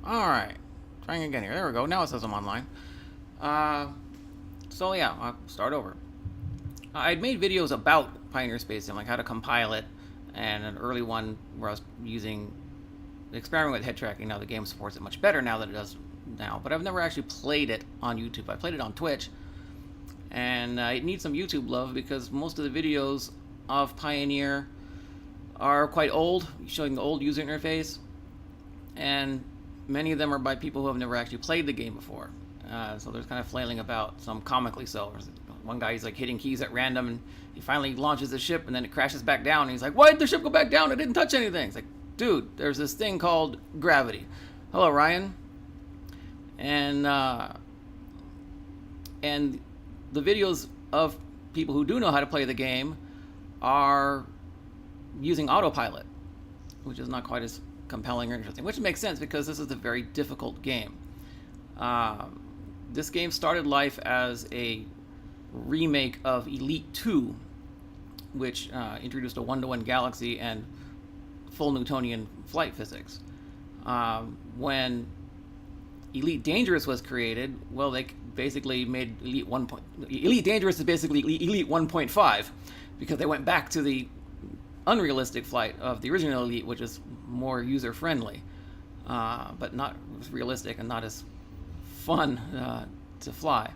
Alright. Trying again here. There we go. Now it says I'm online. So yeah, I'll start over. I'd made videos about Pioneer Space Sim, like how to compile it, and an early one where I was experimenting with head tracking. Now the game supports it much better now than it does now, but I've never actually played it on YouTube. I played it on Twitch, and it needs some YouTube love because most of the videos of Pioneer are quite old, showing the old user interface, and many of them are by people who have never actually played the game before. So there's kind of flailing about, some comically so. One guy, he's like hitting keys at random, and he finally launches the ship, and then it crashes back down, and he's like, why did the ship go back down? It didn't touch anything. It's like, dude, there's this thing called gravity. Hello, Ryan. And the videos of people who do know how to play the game are using autopilot, which is not quite as compelling or interesting, which makes sense because this is a very difficult game. This game started life as a remake of Elite 2, which introduced a one-to-one galaxy and full Newtonian flight physics. When Elite Dangerous was created, well, they basically made Elite 1. Elite Dangerous is basically Elite 1.5 because they went back to the unrealistic flight of the original Elite, which is more user-friendly, but not realistic and not as fun to fly.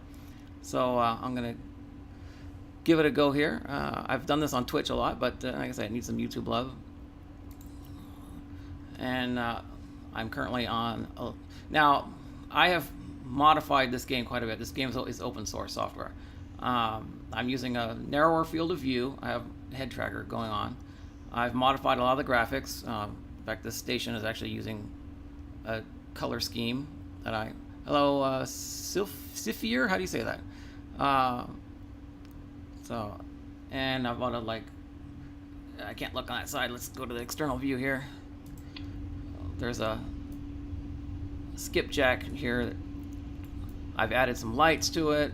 So I'm going to give it a go here. I've done this on Twitch a lot, but like I said, it needs some YouTube love. And I'm currently on... now, I have modified this game quite a bit. This game is open source software. I'm using a narrower field of view. I have a head tracker going on. I've modified a lot of the graphics. In fact, this station is actually using a color scheme that I... Hello, Sifir? How do you say that? And I've got to, like... I can't look on that side. Let's go to the external view here. There's a skipjack here. I've added some lights to it.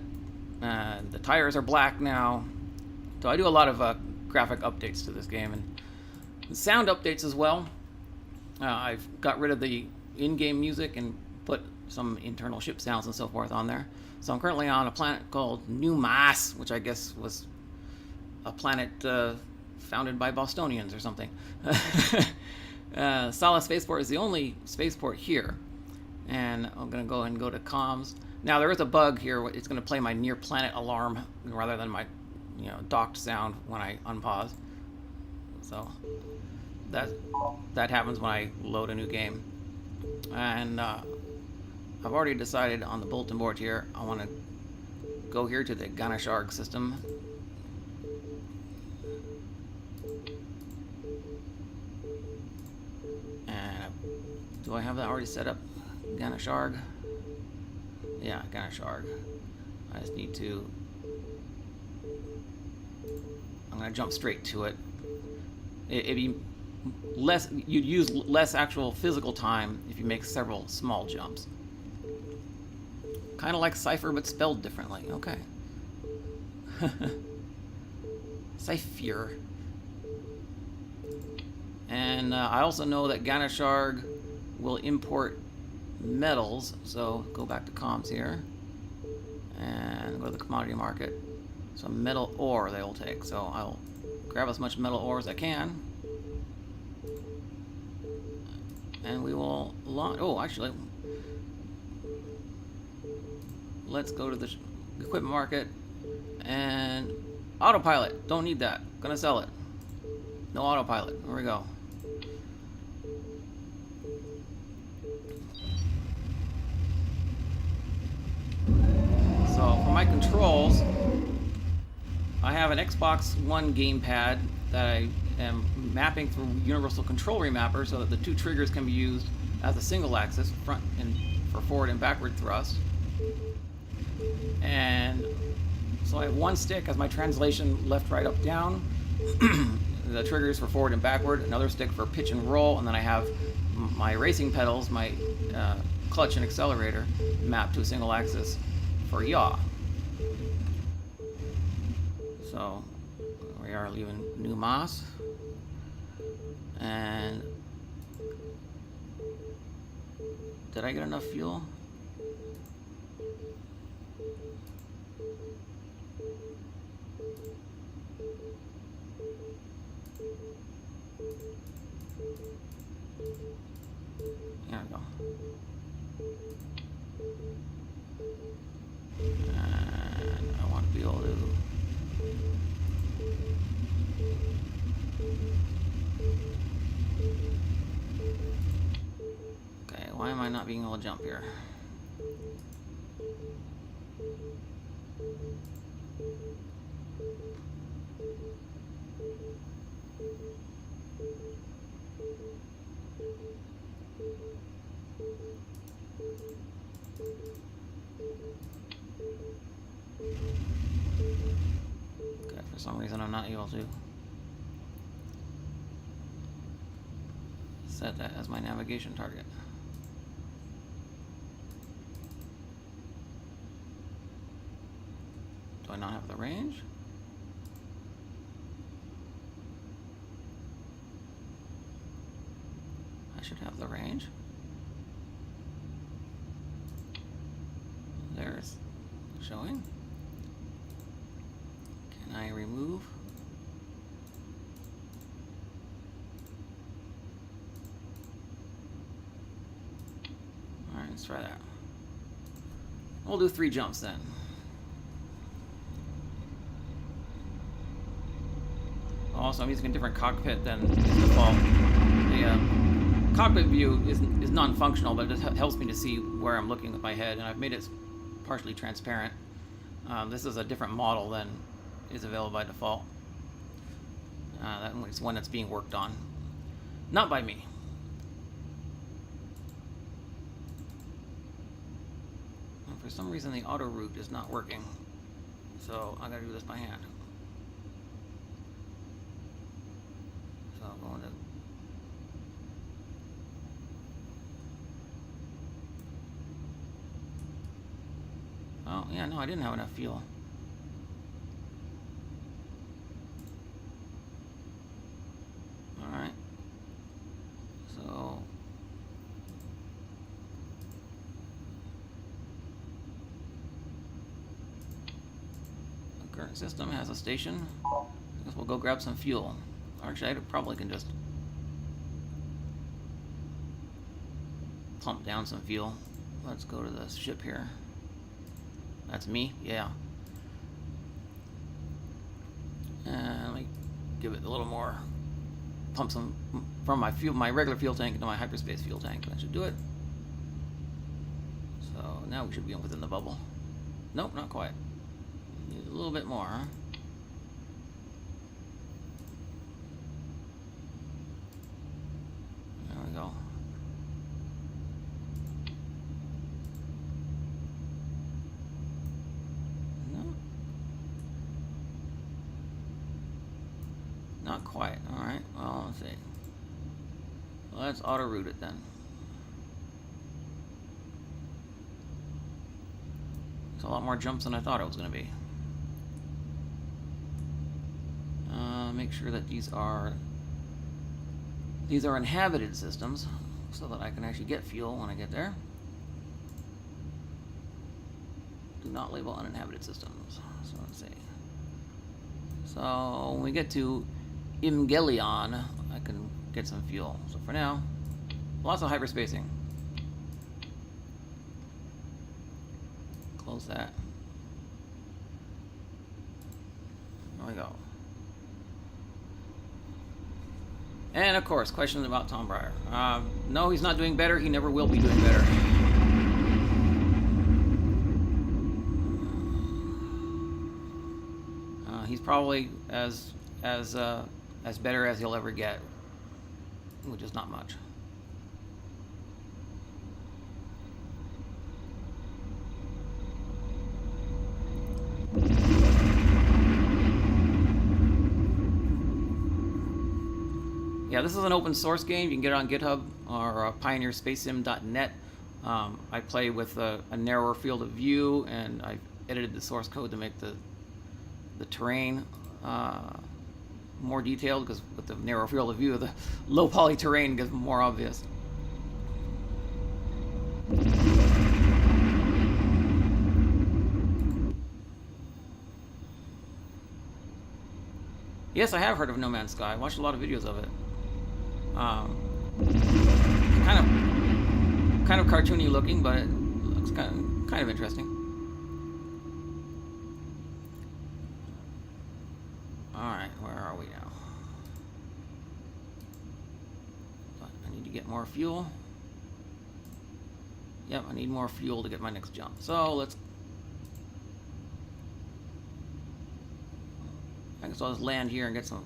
The tires are black now. So I do a lot of graphic updates to this game, and sound updates as well. I've got rid of the in-game music and put some internal ship sounds and so forth on there. So I'm currently on a planet called New Mass, which I guess was a planet founded by Bostonians or something. Sala Spaceport is the only spaceport here, and I'm going to go and go to comms. Now there is a bug here. It's going to play my near planet alarm rather than my docked sound when I unpause. So that happens when I load a new game. And I've already decided on the bulletin board here, I want to go here to the Ganasharg system. And do I have that already set up? Ganasharg? Yeah, Ganasharg. I just need to... I'm going to jump straight to it. It'd be less... You'd use less actual physical time if you make several small jumps. Kind of like Cypher, but spelled differently. Okay. Cypher. And I also know that Ganasharg will import metals, so go back to comms here and go to the commodity market. Some metal ore they will take, so I'll grab as much metal ore as I can, and we will launch. Oh, actually, let's go to the equipment market and autopilot. Don't need that. Gonna sell it. No autopilot. Here we go. So for my controls, I have an Xbox One gamepad that I am mapping through Universal Control Remapper so that the two triggers can be used as a single axis, front and for forward and backward thrust. And so I have one stick as my translation left, right, up, down. The triggers for forward and backward, another stick for pitch and roll, and then I have my racing pedals, my clutch and accelerator mapped to a single axis for yaw. So we are leaving New Mass, and Did I get enough fuel? There we go. And I want to be able to... Okay, why am I not being able to jump here? Okay, for some reason I'm not able to set that as my navigation target. Do I not have the range? I should have the range. There's showing. Can I remove? Alright, let's try that. We'll do 3 jumps then. Also, I'm using a different cockpit than is default. The cockpit view is non-functional, but it just helps me to see where I'm looking with my head, and I've made it partially transparent. This is a different model than is available by default. That is one that's being worked on. Not by me. And for some reason the auto route is not working. So I gotta do this by hand. So I'm going to... Oh, yeah, no, I didn't have enough fuel. Alright. So... the current system has a station. I guess we'll go grab some fuel. Actually, I probably can just pump down some fuel. Let's go to the ship here. That's me, yeah. And let me give it a little more. Pump some from my fuel, my regular fuel tank into my hyperspace fuel tank. That should do it. So now we should be within the bubble. Nope, not quite. Need a little bit more, huh? There we go. Not quite. Alright, well, let's see. Well, let's auto-route it then. It's a lot more jumps than I thought it was going to be. Make sure that these are inhabited systems, so that I can actually get fuel when I get there. Do not label uninhabited systems. So let's see. So when we get to Imgelion, I can get some fuel. So for now, lots of hyperspacing. Close that. There we go. And of course, questions about Tom Breyer. No, he's not doing better. He never will be doing better. He's probably as better as he'll ever get, which is not much. Yeah, this is an open source game. You can get it on GitHub or pioneerspacem.net. I play with a narrower field of view, and I edited the source code to make the terrain more detailed, because with the narrow field of view, the low poly terrain gets more obvious. Yes, I have heard of No Man's Sky. I watched a lot of videos of it. Um, kind of cartoony looking, but it looks kind of interesting. All right, where are we now? I need to get more fuel. Yep, I need more fuel to get my next jump. So let's. I guess I'll just land here and get some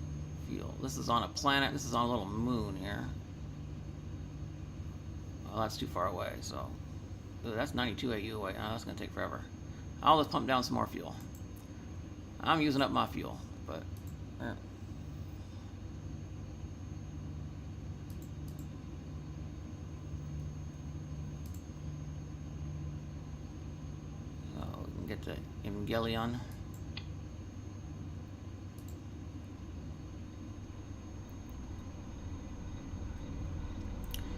fuel. This is on a planet. This is on a little moon here. Well, that's too far away, so. Ooh, that's 92 AU away. Oh, that's going to take forever. I'll just pump down some more fuel. I'm using up my fuel, but. So we can get to Evangelion.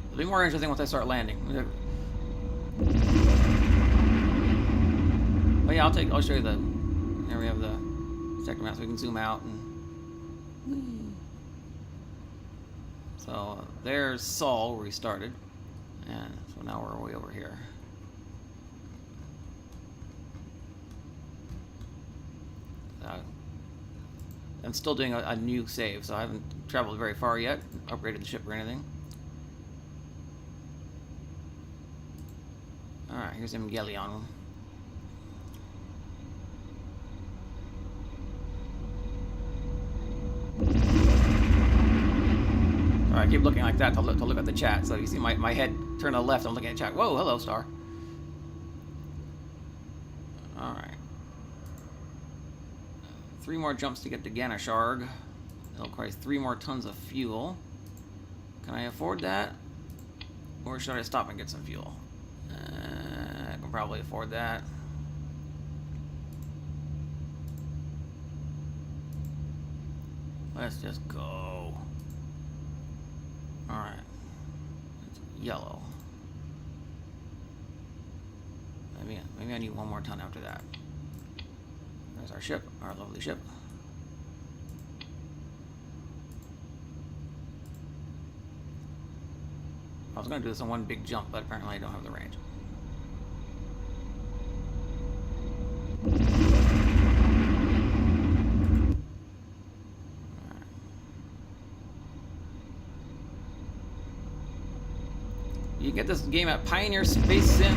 It'll be more interesting once I start landing. But yeah, I'll show you the. Here we have the sector map, so we can zoom out and. So there's Sol, where we started, and so now we're way over here. I'm still doing a new save, so I haven't traveled very far yet, upgraded the ship or anything. Alright, here's Evangelion. I keep looking like that to look at the chat. So you see my head turn to the left, I'm looking at chat. Whoa, hello, Star. Alright. 3 more jumps to get to Ganasharg. It'll require 3 more tons of fuel. Can I afford that? Or should I stop and get some fuel? I can probably afford that. Let's just go. Alright. It's yellow. Maybe I need 1 more ton after that. There's our ship, our lovely ship. I was going to do this in 1 big jump, but apparently I don't have the range. You can get this game at Pioneer Space Sim.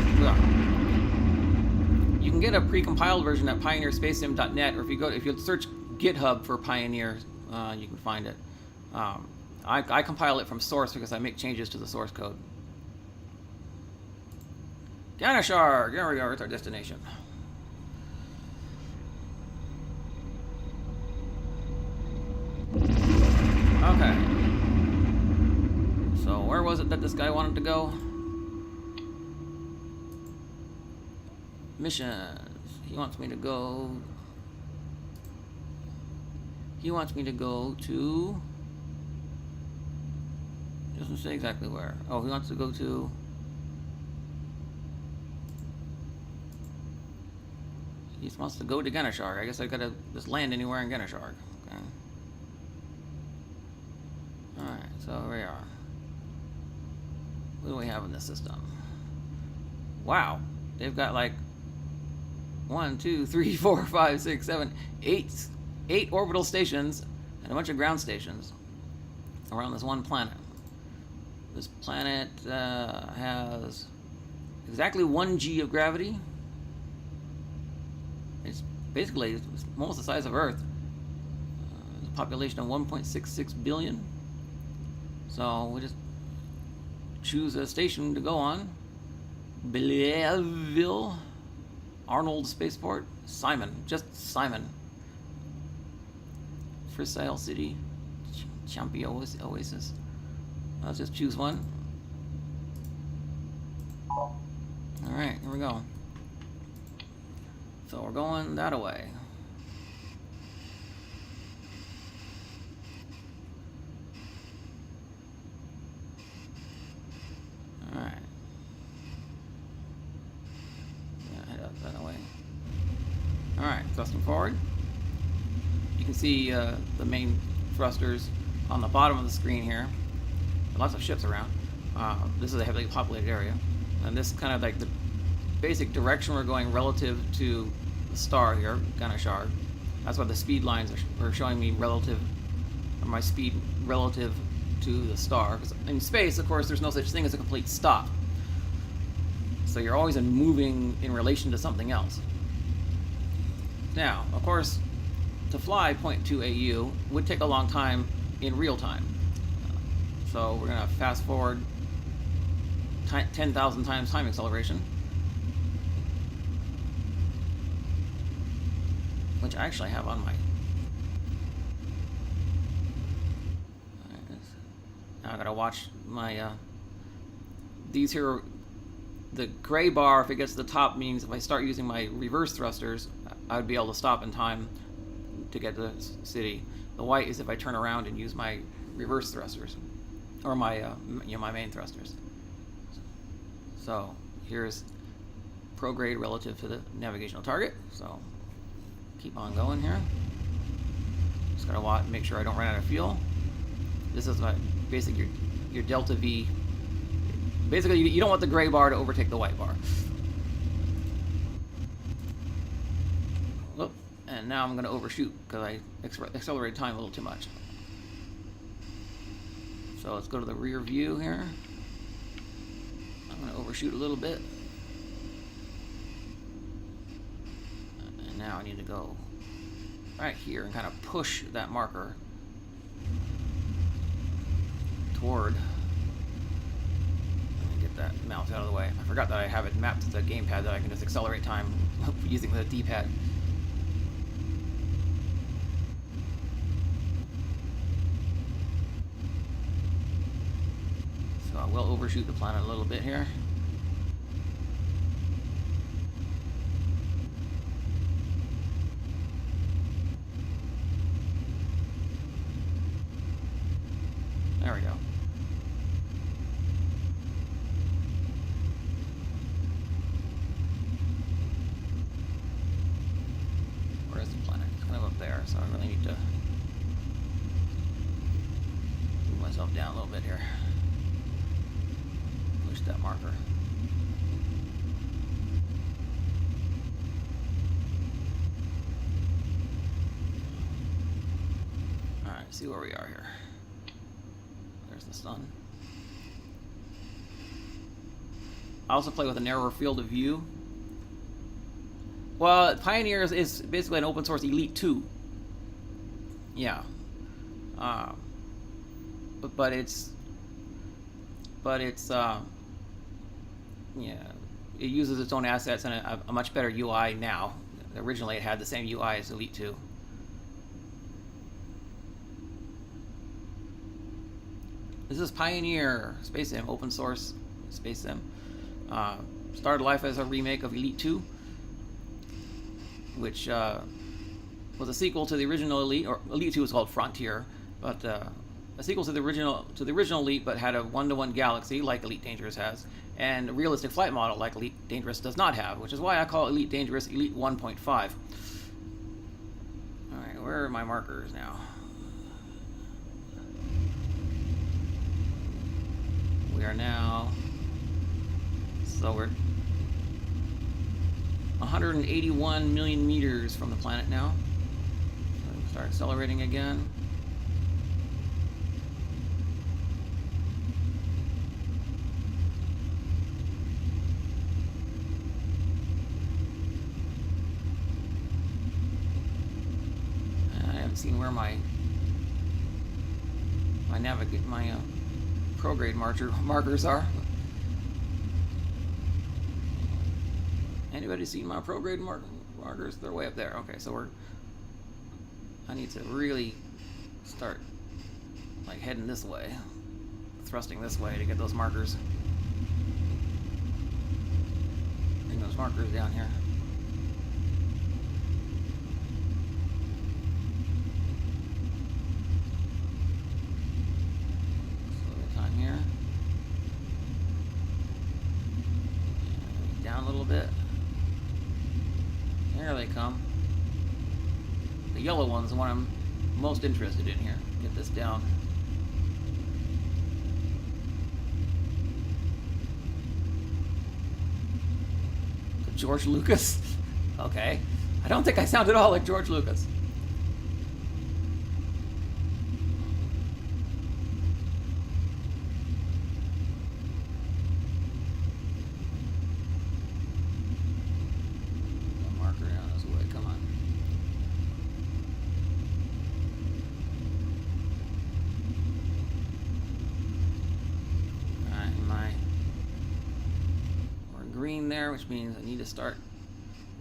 You can get a pre-compiled version at pioneerspacesim.net, or if you search GitHub for Pioneer, you can find it. I compile it from source because I make changes to the source code. Ganasharg, there we go. It's our destination. Okay. So where was it that this guy wanted to go? Missions. He wants me to go to. Doesn't say exactly where. Oh, he wants to go to. He wants to go to Ganasharg. I guess I gotta just land anywhere in Ganasharg. Okay. Alright, so here we are. What do we have in this system? Wow. They've got like 1, 2, 3, 4, 5, 6, 7, 8 orbital stations and a bunch of ground stations around this one planet. This planet has exactly 1 G of gravity. It's basically almost the size of Earth. A population of 1.66 billion. So we just choose a station to go on. Belleville, Arnold Spaceport, Simon, just Simon. Frisile City, Champion Oasis. Let's just choose one. Alright, here we go. So we're going that way. Alright. Yeah, head up that way. Alright, thrusting forward. You can see the main thrusters on the bottom of the screen here. Lots of ships around. This is a heavily populated area, and this kind of like the basic direction we're going relative to the star here, Ganashar. That's why the speed lines are showing me relative, or my speed relative to the star. Because in space, of course, there's no such thing as a complete stop. So you're always moving in relation to something else. Now, of course, to fly 0.2 AU would take a long time in real time. So we're going to fast forward 10,000 times time acceleration. Which I actually have on my... Now I gotta watch my... these here... The gray bar, if it gets to the top, means if I start using my reverse thrusters, I would be able to stop in time to get to the city. The white is if I turn around and use my reverse thrusters. Or my, my main thrusters. So, here's prograde relative to the navigational target. So, keep on going here. Just gotta make sure I don't run out of fuel. This is my basic your delta V. Basically, you don't want the gray bar to overtake the white bar. Whoop. And now I'm gonna overshoot because I accelerated time a little too much. So let's go to the rear view here. I'm gonna overshoot a little bit. And now I need to go right here and kind of push that marker toward. Let me get that mouse out of the way. I forgot that I have it mapped to the gamepad that I can just accelerate time using the D-pad. So I will overshoot the planet a little bit here. There we go. Where is the planet? It's kind of up there, so I really need to move myself down a little bit here. Push that marker. Alright, see where we are here. There's the sun. I also play with a narrower field of view. Well, Pioneer is basically an open source Elite 2. Yeah. But it's yeah, it uses its own assets and a much better UI now. Originally it had the same UI as Elite 2. This is Pioneer Space Sim, open source Space Sim. Started life as a remake of Elite 2, which was a sequel to the original Elite, or Elite 2 was called Frontier, but a sequel to the original Elite, but had a one-to-one galaxy like Elite Dangerous has, and a realistic flight model like Elite Dangerous does not have, which is why I call Elite Dangerous Elite 1.5. All right, where are my markers now? We are now, so we're 181 million meters from the planet now. So we start accelerating again. I haven't seen where my prograde markers are. Anybody seen my prograde markers? They're way up there. Okay, so I need to really start like heading this way, thrusting this way to get those markers. Bring those markers down here. Here. Down a little bit. There they come. The yellow one's the one I'm most interested in here. Get this down. To George Lucas? Okay. I don't think I sound at all like George Lucas. There, which means I need to start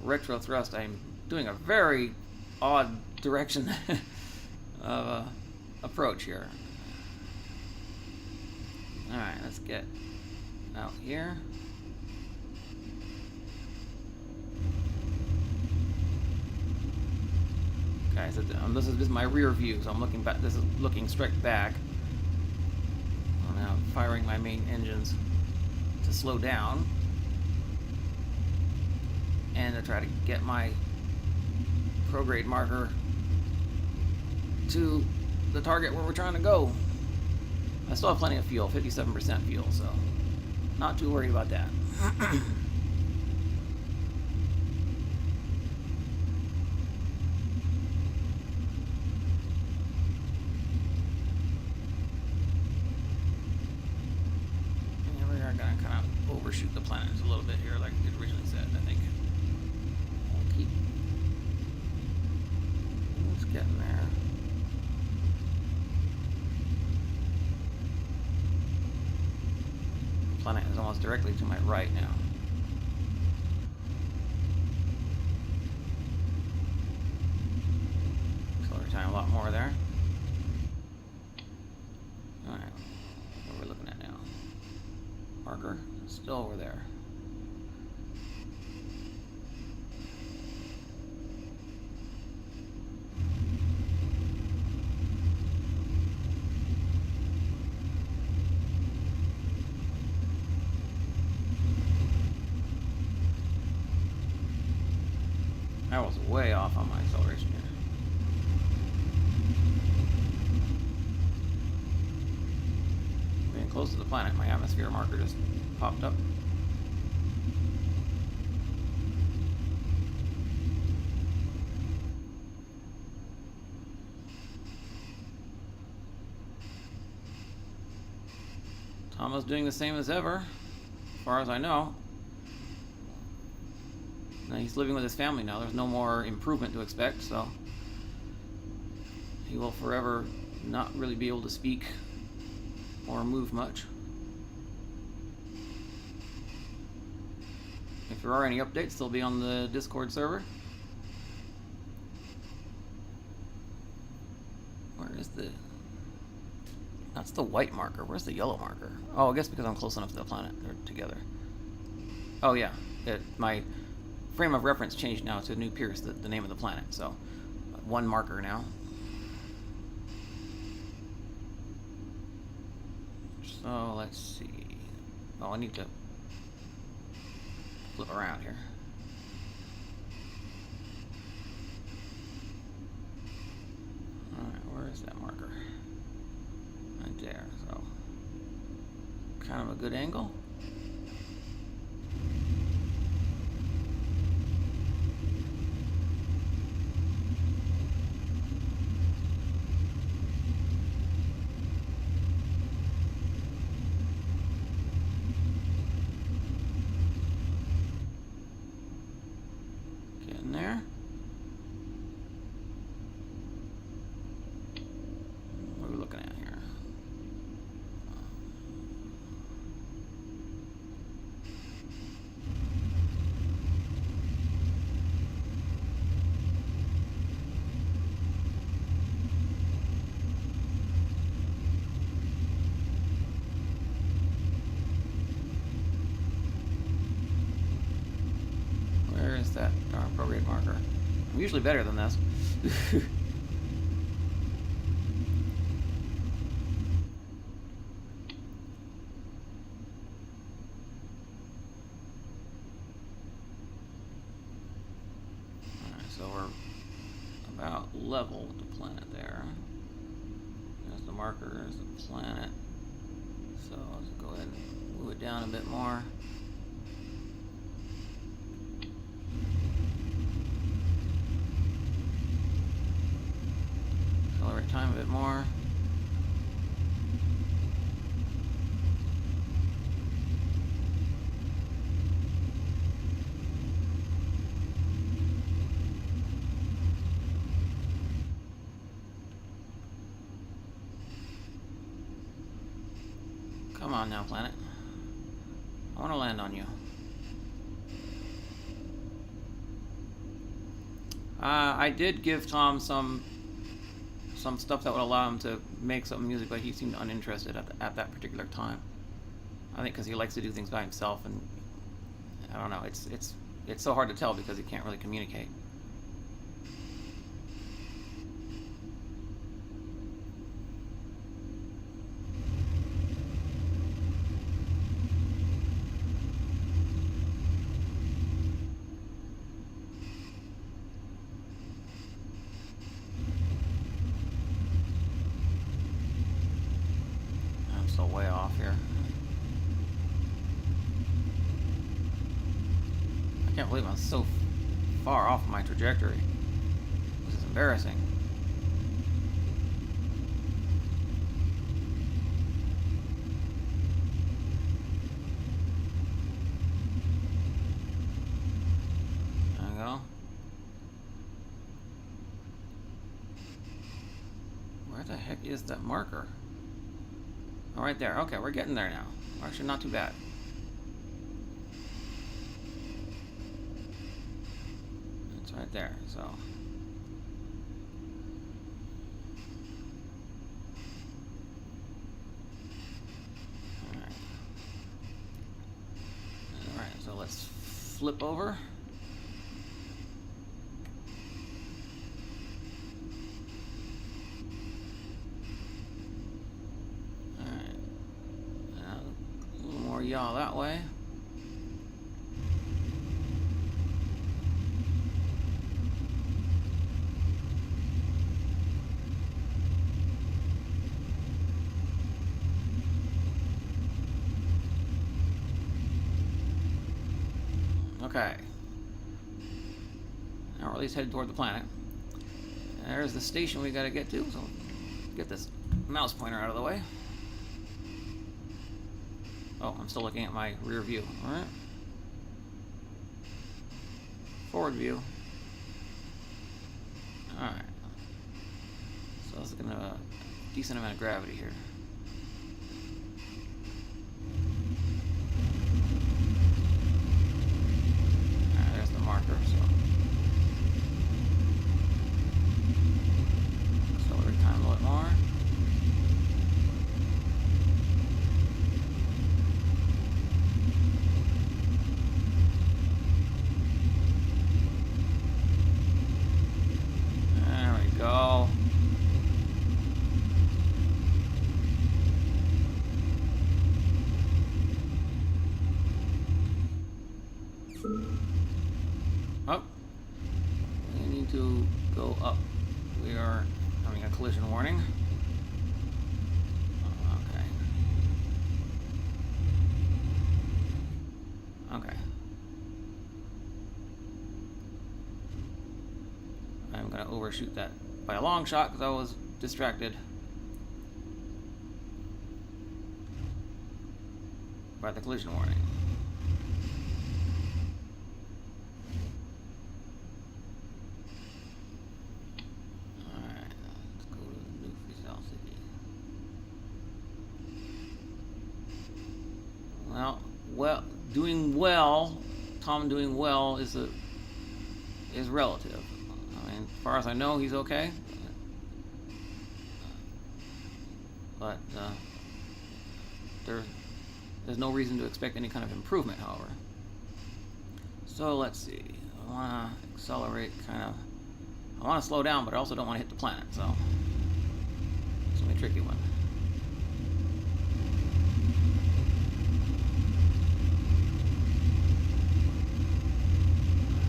retro thrust. I'm doing a very odd direction of approach here. Alright, let's get out here. Okay, so this is my rear view, so I'm looking back. This is looking straight back. I'm now firing my main engines to slow down. And to try to get my prograde marker to the target where we're trying to go. I still have plenty of fuel, 57% fuel, so not too worried about that. Yeah, we are going to kind of overshoot the planet a little bit here, like it originally said, I think. Getting there. The planet is almost directly to my right now. Accelerate time a lot more there. Alright, what are we looking at now? Marker, still over there. I was way off on my acceleration here. Being close to the planet, my atmosphere marker just popped up. Thomas doing the same as ever, as far as I know. Now he's living with his family now. There's no more improvement to expect, so he will forever not really be able to speak or move much. If there are any updates, they'll be on the Discord server. Where is the... That's the white marker. Where's the yellow marker? Oh, I guess because I'm close enough to the planet. They're together. Oh yeah, my frame of reference changed now to New Pierce, the name of the planet. So, one marker now. So, let's see. Oh, I need to flip around here. Alright, where is that marker? Right there, so kind of a good angle. Getting there. What are we looking at here? Where is that darn prograde marker? I'm usually better than this. So we're about level with the planet there. There's the marker, there's the planet. So let's go ahead and move it down a bit more. Accelerate time a bit more. Come on now, planet. I want to land on you. I did give Tom some stuff that would allow him to make some music, but he seemed uninterested at that particular time. I think because he likes to do things by himself, and I don't know. It's so hard to tell because he can't really communicate. So way off here. I can't believe I'm so far off my trajectory. This is embarrassing. There we go. Where the heck is that marker? Oh, right there. Okay, we're getting there now. Actually, not too bad. It's right there, so. Alright. Alright, so let's flip over. Yaw that way. Okay. Now we're at least headed toward the planet. There's the station we gotta get to, so get this mouse pointer out of the way. Oh, I'm still looking at my rear view. Alright. Forward view. Alright. So let's look at a decent amount of gravity here. Alright, there's the marker, so. Accelerate time a little more. Go. Up. We need to go up. We are having a collision warning. Okay. Okay. I'm gonna overshoot that by a long shot because I was distracted by the collision warning. Alright, let's go to New Freestyle City. Well, doing well, Tom doing well is relative. I mean, as far as I know, he's okay. But there's no reason to expect any kind of improvement, however. So let's see. I want to accelerate kind of. I want to slow down, but I also don't want to hit the planet, so it's gonna be a tricky one.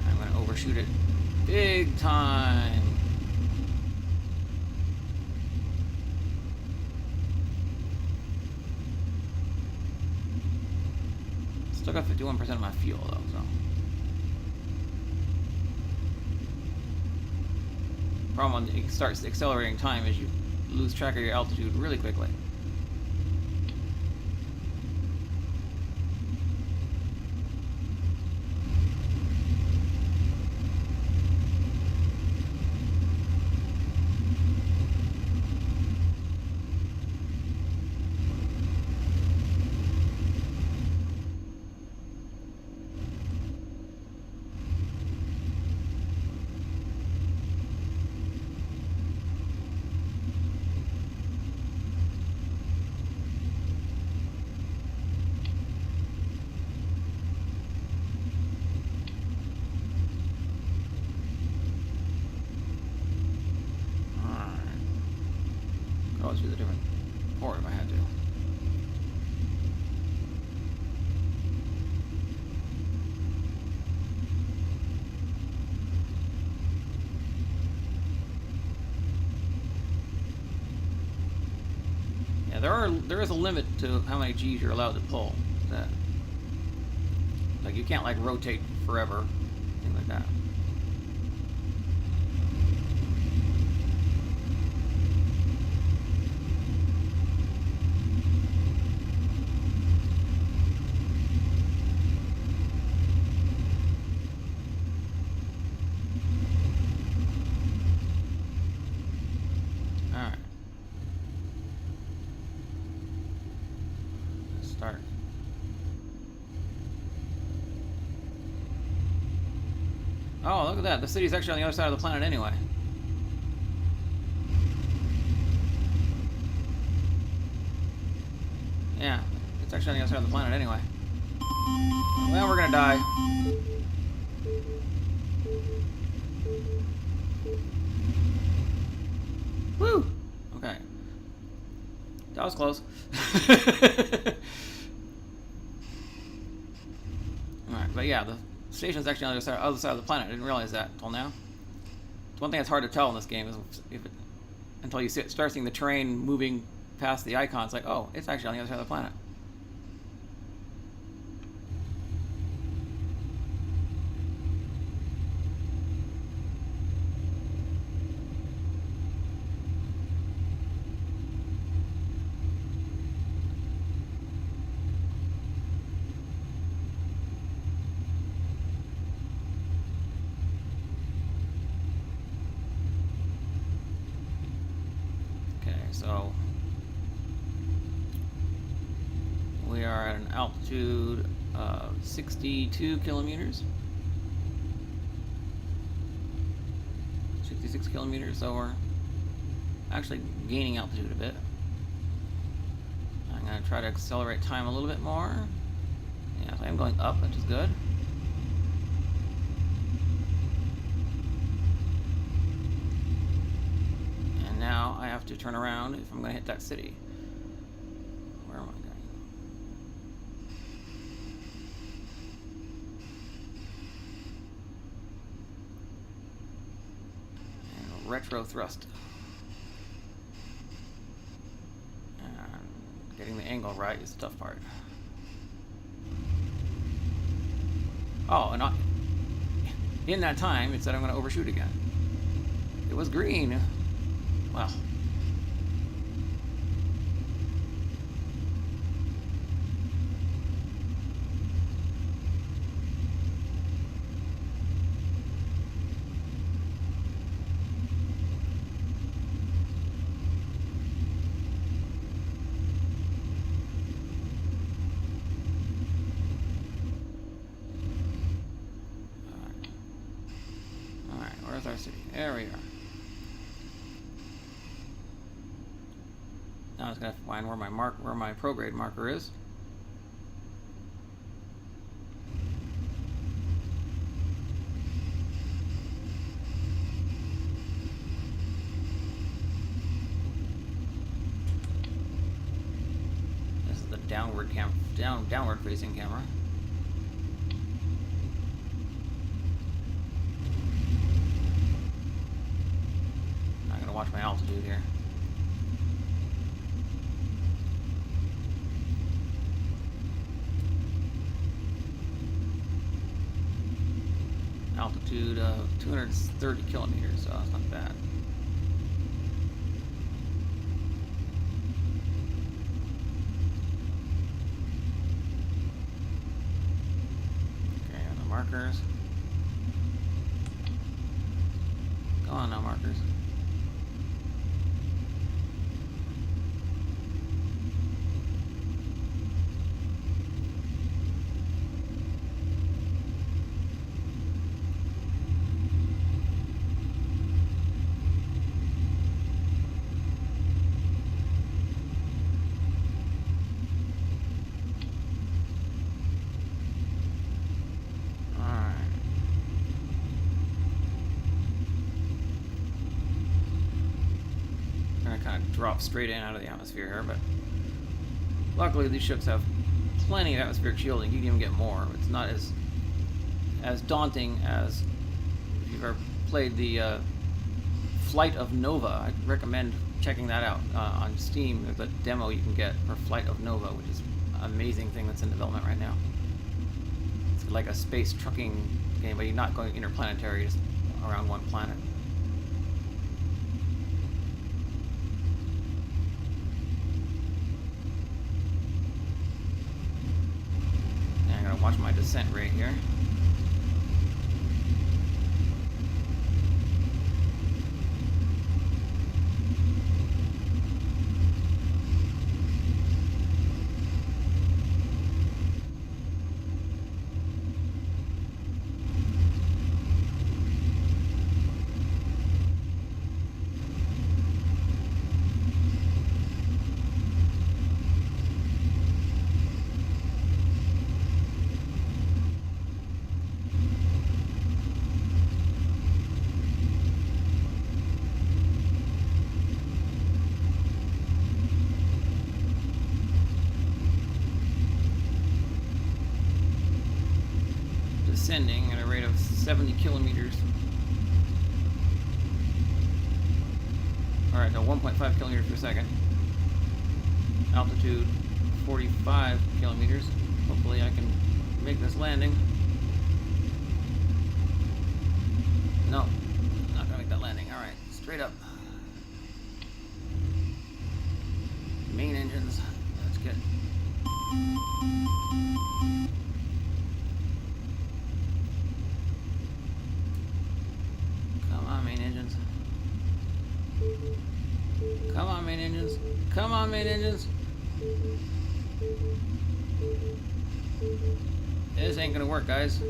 I'm gonna overshoot it big time. Still got 51% of my fuel though, so. Problem when it starts accelerating time is you lose track of your altitude really quickly. Always use a different port if I had to. Yeah, there is a limit to how many G's you're allowed to pull. That, like, you can't like rotate forever, things like that. Start. Oh, look at that. The city's actually on the other side of the planet anyway. Yeah, it's actually on the other side of the planet anyway. Well, we're gonna die. Woo! Okay. That was close. Alright, but yeah, the station's actually on the other side of the planet. I didn't realize that until now. It's one thing that's hard to tell in this game is until you start seeing the terrain moving past the icon, it's like, oh, it's actually on the other side of the planet. So we are at an altitude of 62 kilometers. 66 kilometers, so we're actually gaining altitude a bit. I'm going to try to accelerate time a little bit more. Yeah, so I'm going up, which is good. Now I have to turn around if I'm going to hit that city. Where am I going? And retro thrust. And getting the angle right is the tough part. Oh, and in that time, it said I'm going to overshoot again. It was green. Well, all right, where's our city? There we are. Now I was gonna find where my prograde marker is. This is the downward facing camera. I'm gonna watch my altitude here. altitude of 230 kilometers, so that's not bad. Okay, on the markers. Go on now, markers. Kind of drop straight in out of the atmosphere here, but luckily these ships have plenty of atmospheric shielding. You can even get more. It's not as daunting as if you've ever played the Flight of Nova. I'd recommend checking that out on Steam. There's a demo you can get for Flight of Nova, which is an amazing thing that's in development right now. It's like a space trucking game, but you're not going interplanetary, just around one planet. Watch my descent rate here. Descending at a rate of 70 kilometers. Alright, now 1.5 kilometers per second. Altitude 45 kilometers. Hopefully I can make this landing. No, not gonna make that landing. Alright, straight up. Main engines. That's good. Come on, main engines. Come on, main engines. This ain't gonna work, guys.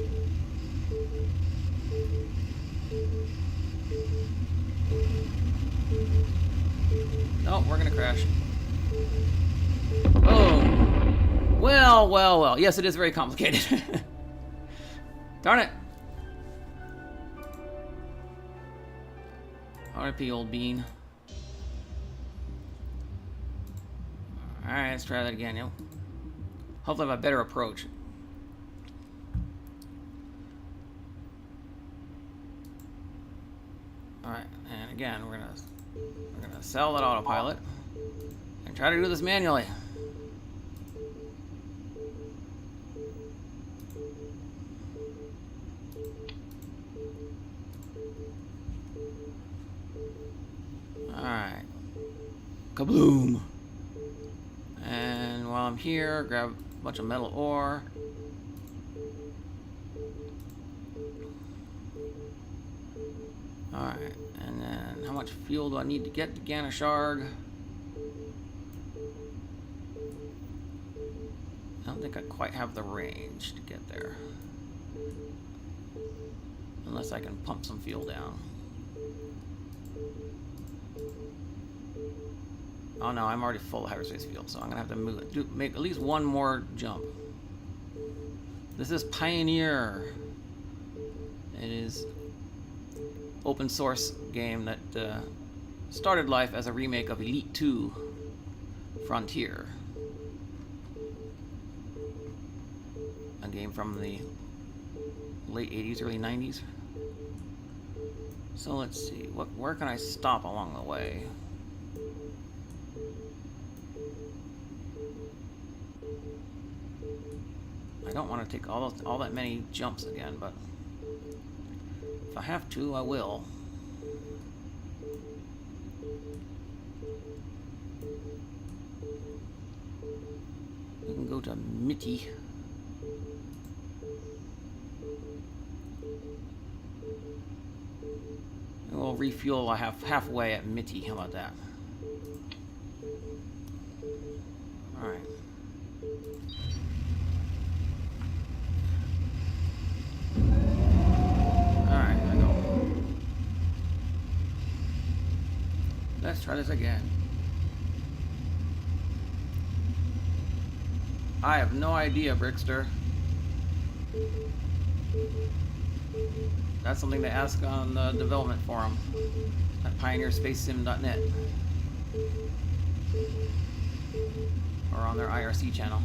No, we're gonna crash. Oh. Well, well, well. Yes, it is very complicated. Darn it. RIP, old bean. Alright, let's try that again, yo. Hopefully I have a better approach. Alright, and again, we're gonna sell that autopilot and try to do this manually. Alright. Kabloom! And while I'm here, grab a bunch of metal ore. Alright, and then how much fuel do I need to get to Ganasharg? I don't think I quite have the range to get there. Unless I can pump some fuel down. Oh no, I'm already full of hyperspace fuel, so I'm gonna have to make at least one more jump. This is Pioneer. It is open source game that started life as a remake of Elite 2 Frontier. A game from the late 80s, early 90s. So let's see, where can I stop along the way? I don't want to take all that many jumps again, but I have to, I will. We can go to Mitty. And we'll refuel halfway at Mitty. How about that? Alright. Alright, here we go. Let's try this again. I have no idea, Brickster. That's something to ask on the development forum at pioneerspacesim.net or on their IRC channel.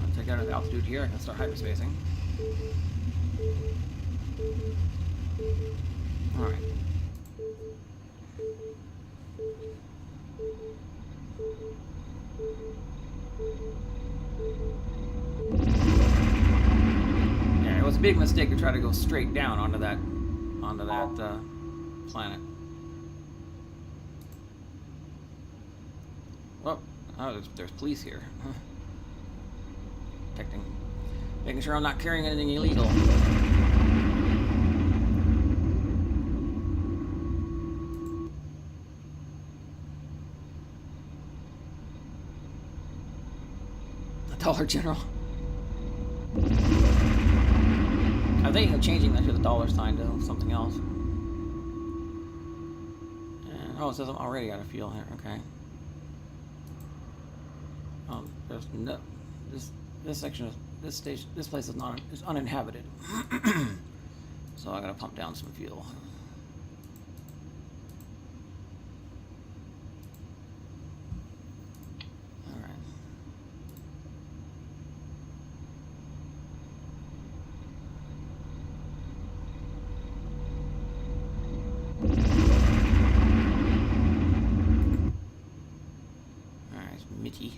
Once I get enough altitude here, I can start hyperspacing. Alright. Yeah, it was a big mistake to try to go straight down onto that planet. Well, oh, there's police here. Protecting, making sure I'm not carrying anything illegal. Dollar General. I think I'm changing that to the dollar sign to something else. And, oh, it says I'm already out of fuel here. Okay. There's no this section of this station. This place is uninhabited. So I gotta pump down some fuel. Mitty.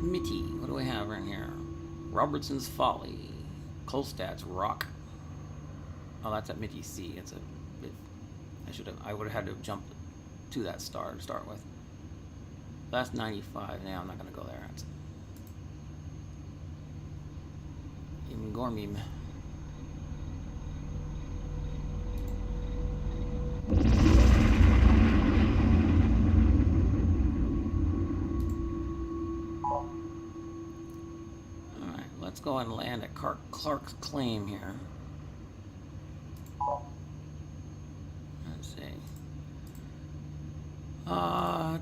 Mitty. What do we have right here? Robertson's Folly. Kolstad's Rock. Oh, that's at Mitty C. It's a bit. I would have had to have jumped to that star to start with. That's 95. Yeah, I'm not gonna go there. That's Gormim. Alright, let's go and land at Clark's Claim here. Let's see.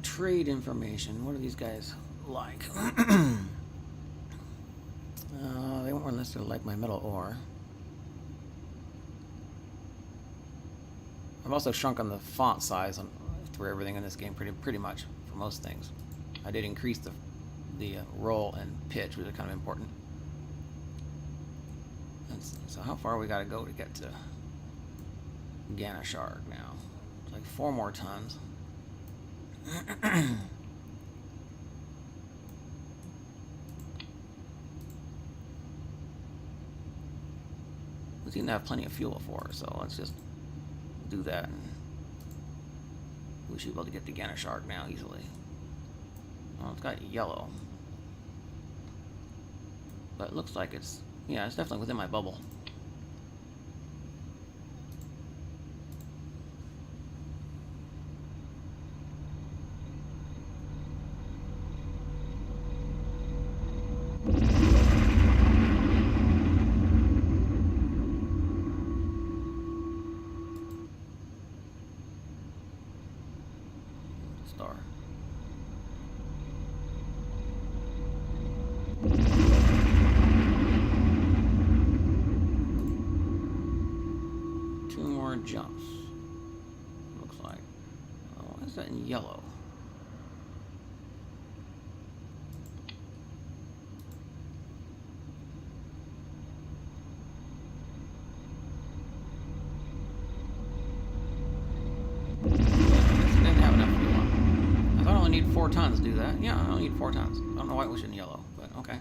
Trade information. What are these guys like? They weren't necessarily like my metal ore. I've also shrunk on the font size for everything in this game pretty much for most things. I did increase the roll and pitch, which is kind of important. So how far we got to go to get to Ganashark now? It's like 4 more tons. We seem to have plenty of fuel for, so let's just do that. And we should be able to get to Ganashark now easily. Oh, it's got yellow. But it looks like it's definitely within my bubble. Star. Two more jumps. Looks like. Oh, why is that in yellow? need 4 tons to do that. Yeah, I only need 4 tons. I don't know why it was in yellow, but okay.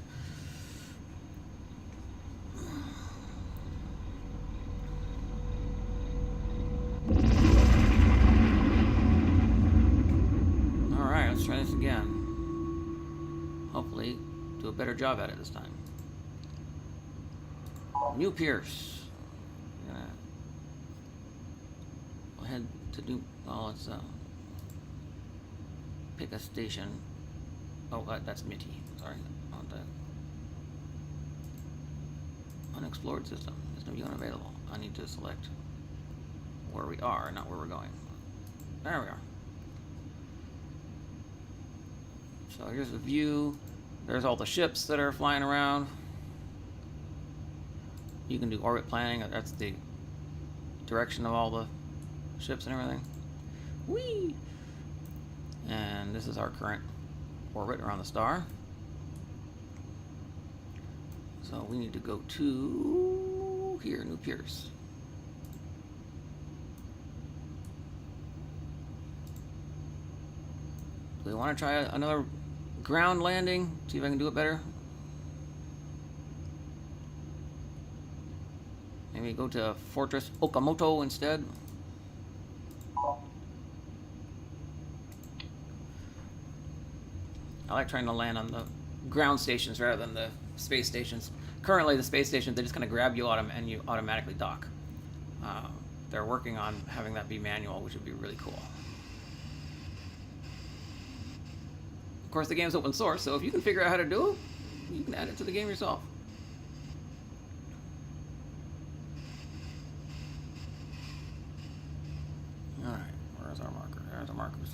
Alright, let's try this again. Hopefully, do a better job at it this time. New Pierce. We'll head to do. Oh, let's pick a station. Oh, that's Mitty. Sorry, on the unexplored system. There's no unit available. I need to select where we are, not where we're going. There we are. So here's the view. There's all the ships that are flying around. You can do orbit planning. That's the direction of all the ships and everything. Whee! And this is our current orbit around the star. So we need to go to here, New Pierce. Do we want to try another ground landing? See if I can do it better. Maybe go to Fortress Okamoto instead. I like trying to land on the ground stations rather than the space stations. Currently, the space stations, they just kind of grab you and you automatically dock. They're working on having that be manual, which would be really cool. Of course, the game's open source, so if you can figure out how to do it, you can add it to the game yourself. Alright, where's our marker? There's our markers.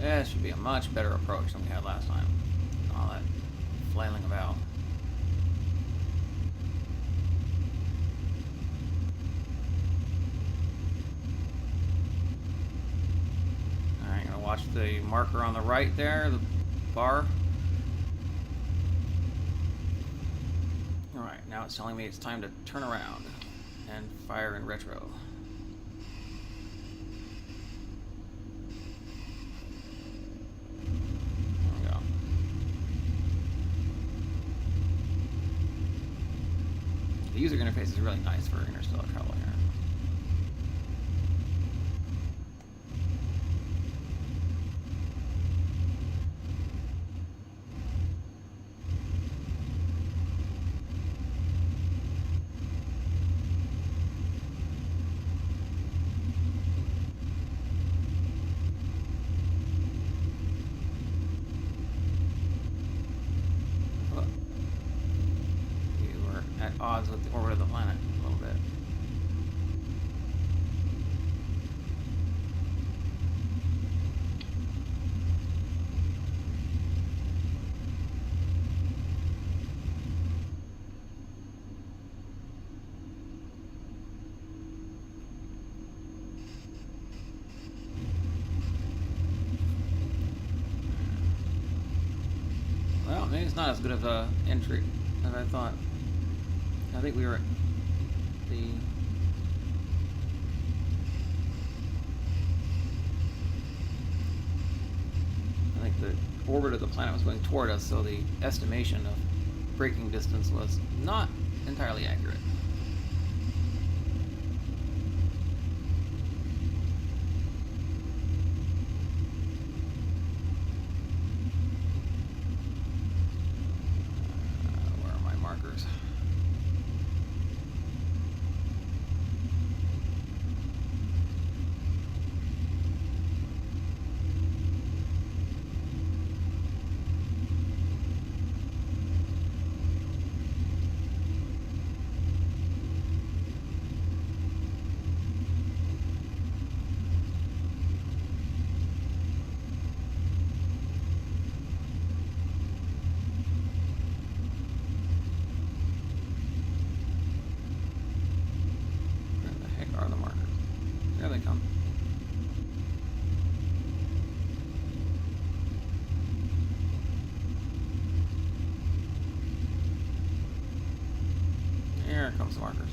That should be a much better approach than we had last time. All that flailing about. Alright, gonna watch the marker on the right there, the bar. Alright, now it's telling me it's time to turn around and fire in retro. The user interface is really nice for interstellar travel here. Odds with the orbit of the planet a little bit. Well, maybe it's not as good of an entry as I thought. I think we were at the... I think the orbit of the planet was going toward us, so the estimation of braking distance was not entirely accurate. Where are my markers? Here comes the markers.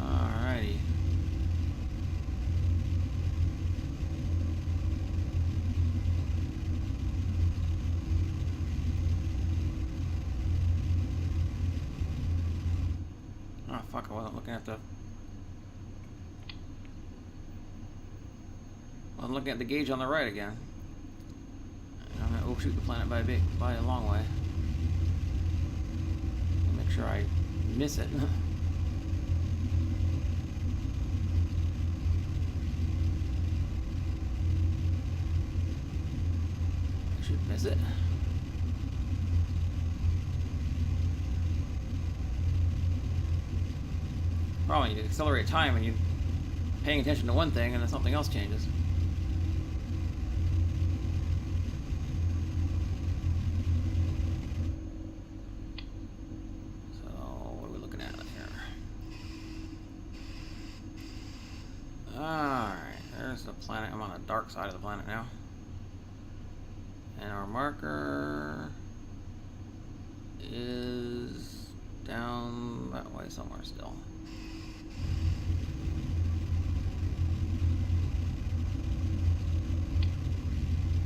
Alrighty. Oh fuck, I wasn't looking at the... I'm looking at the gauge on the right again. I'm gonna overshoot the planet by a long way. Make sure I miss it. I should miss it. Probably you accelerate time and you're paying attention to one thing and then something else changes. The planet. I'm on the dark side of the planet now. And our marker is down that way somewhere still.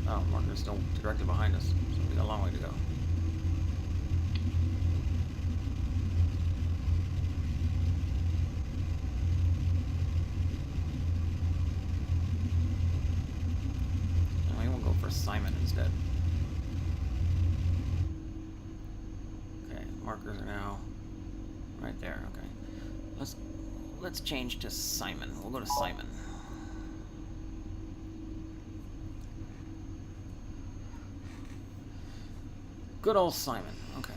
Oh, marker's still directly behind us, so we got a long way to go. Simon instead. Okay, markers are now right there. Okay, let's change to Simon. We'll go to Simon. Good old Simon. Okay.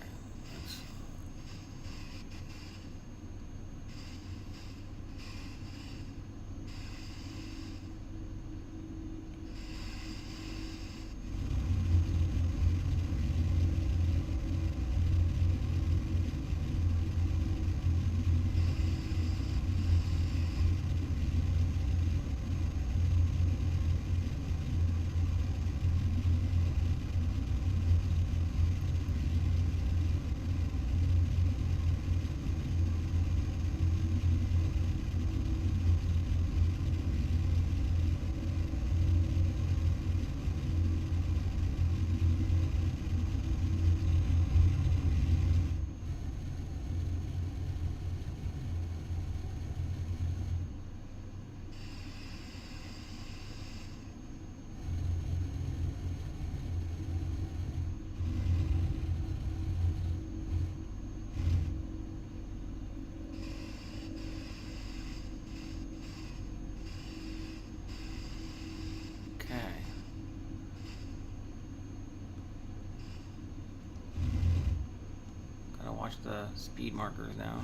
Watch the speed markers now.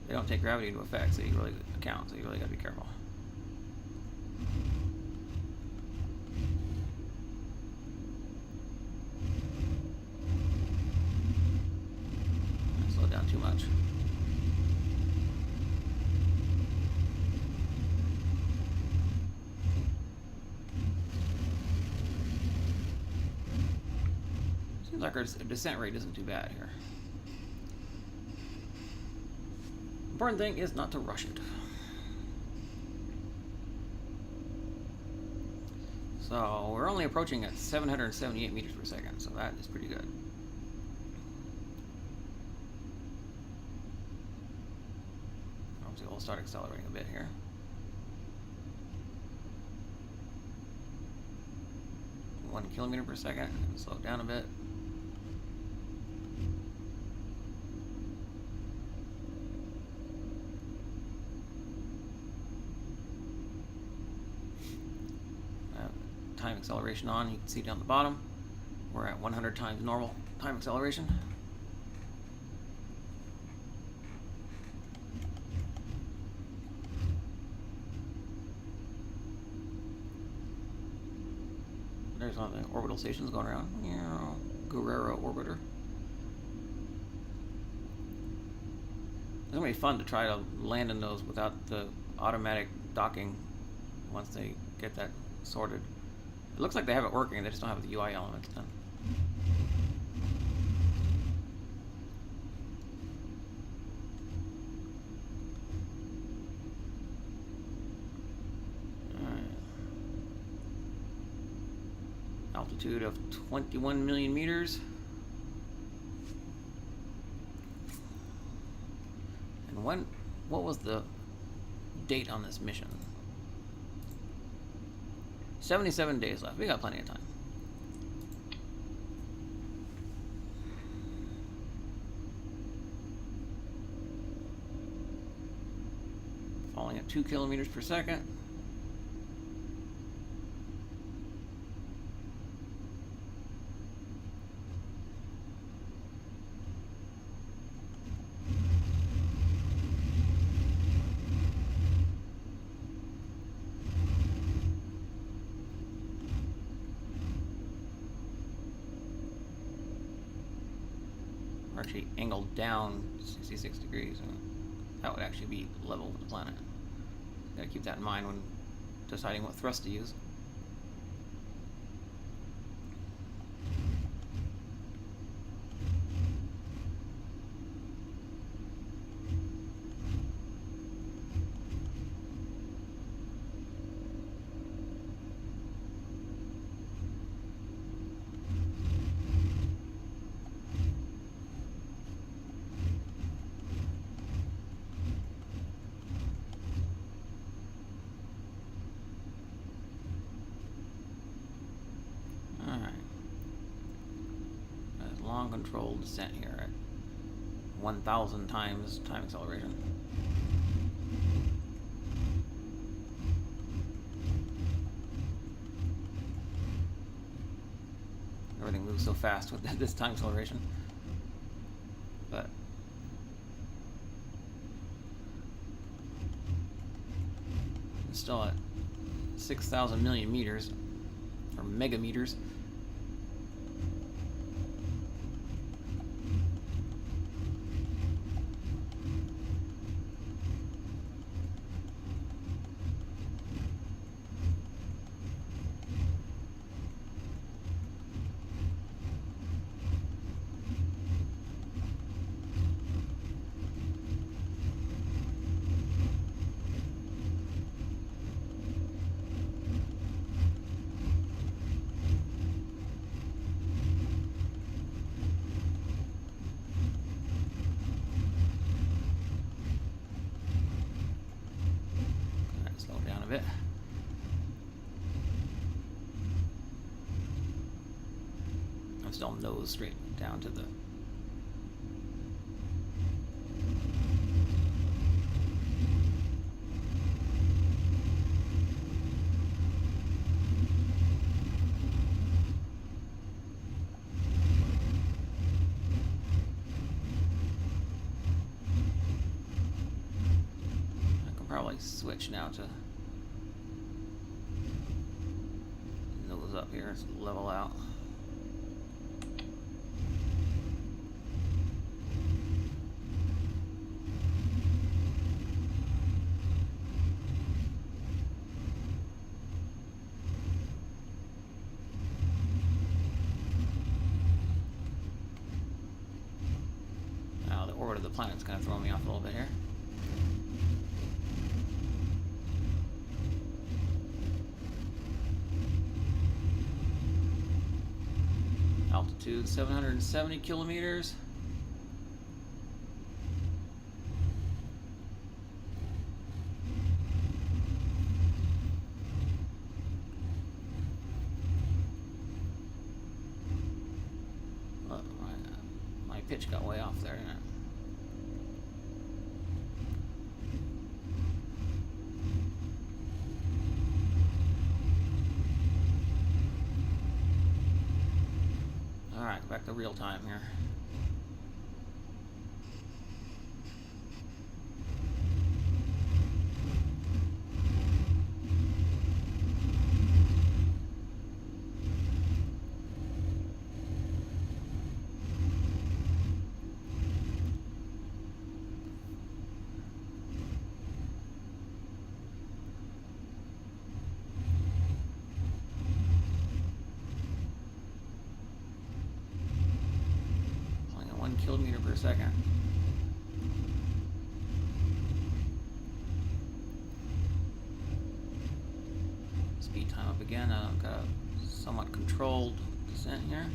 They don't take gravity into effect, so you really count. So you really gotta be careful. Slow down too much. Seems like our descent rate isn't too bad here. Important thing is not to rush it. So we're only approaching at 778 meters per second, so that is pretty good. Obviously we'll start accelerating a bit here. One kilometer per second, slow down a bit. Time acceleration on. You can see down the bottom we're at 100 times normal time acceleration. There's one of the orbital stations going around. Guerrero orbiter. It's gonna be fun to try to land in those without the automatic docking once they get that sorted. It looks like they have it working, they just don't have the UI elements done. Altitude of 21 million meters. And what was the date on this mission? 77 days left. We got plenty of time. Falling at 2 kilometers per second. Actually angled down 66 degrees. That would actually be level with the planet. Gotta keep that in mind when deciding what thrust to use. Long controlled descent here at 1,000 times time acceleration. Everything moves so fast with this time acceleration. But it's still at 6,000 million meters, or megameters. A bit. I'm still nose straight down to the I can probably switch now to up here, let's level out. Now the orbit of the planet's kind of throwing me off a little bit here. Altitude 770 kilometers. Oh, my pitch got way off there, didn't it? Alright, back to real time here. 1 kilometer per second. Speed time up again. I've got a somewhat controlled descent here.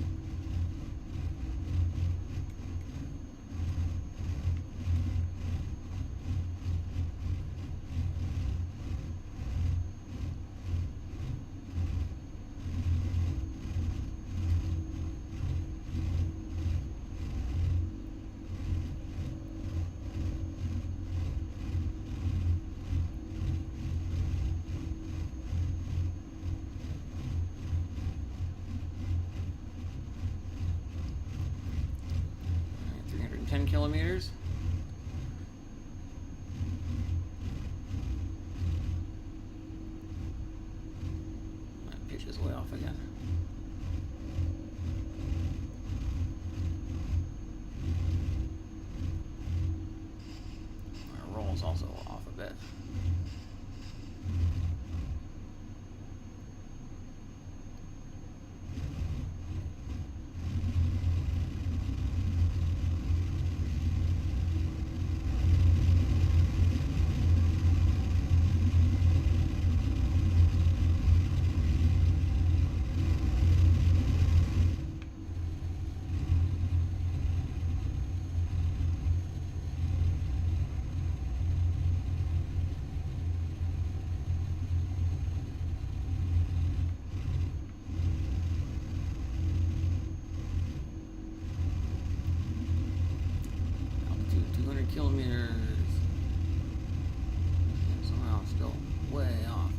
All right, 310 kilometers. My pitch is way off again. My roll's also off a bit. Altitude 200 kilometers. And somehow still way off.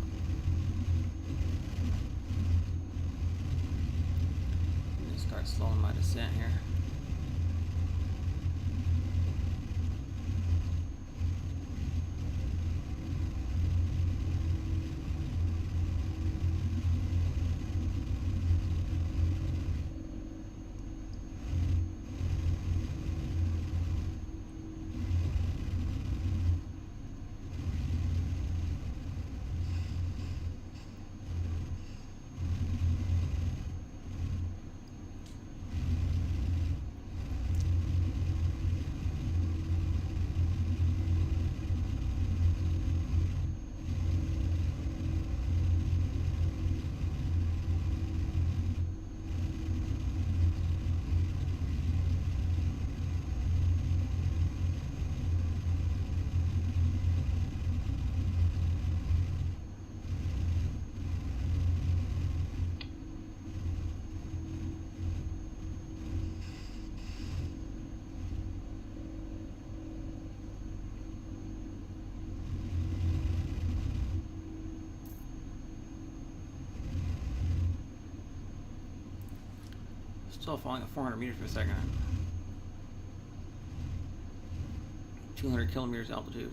I'm gonna start slowing my descent here. Still falling at 400 meters per second. 200 kilometers altitude.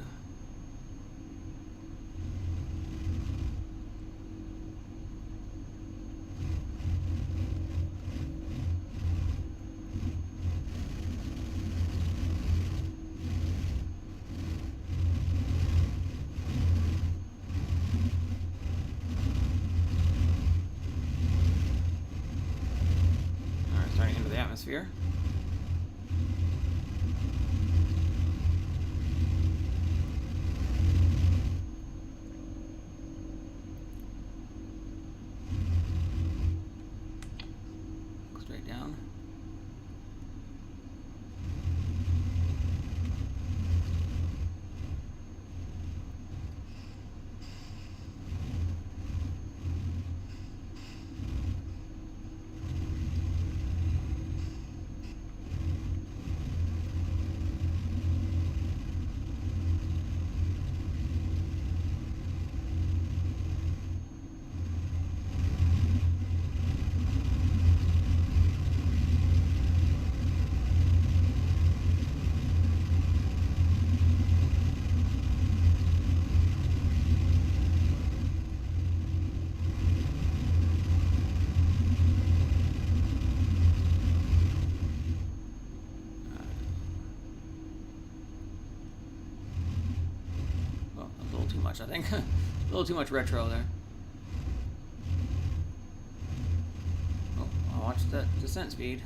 Starting into the atmosphere. Straight down. Too much, I think. A little too much retro there. Oh, I'll watch that descent speed.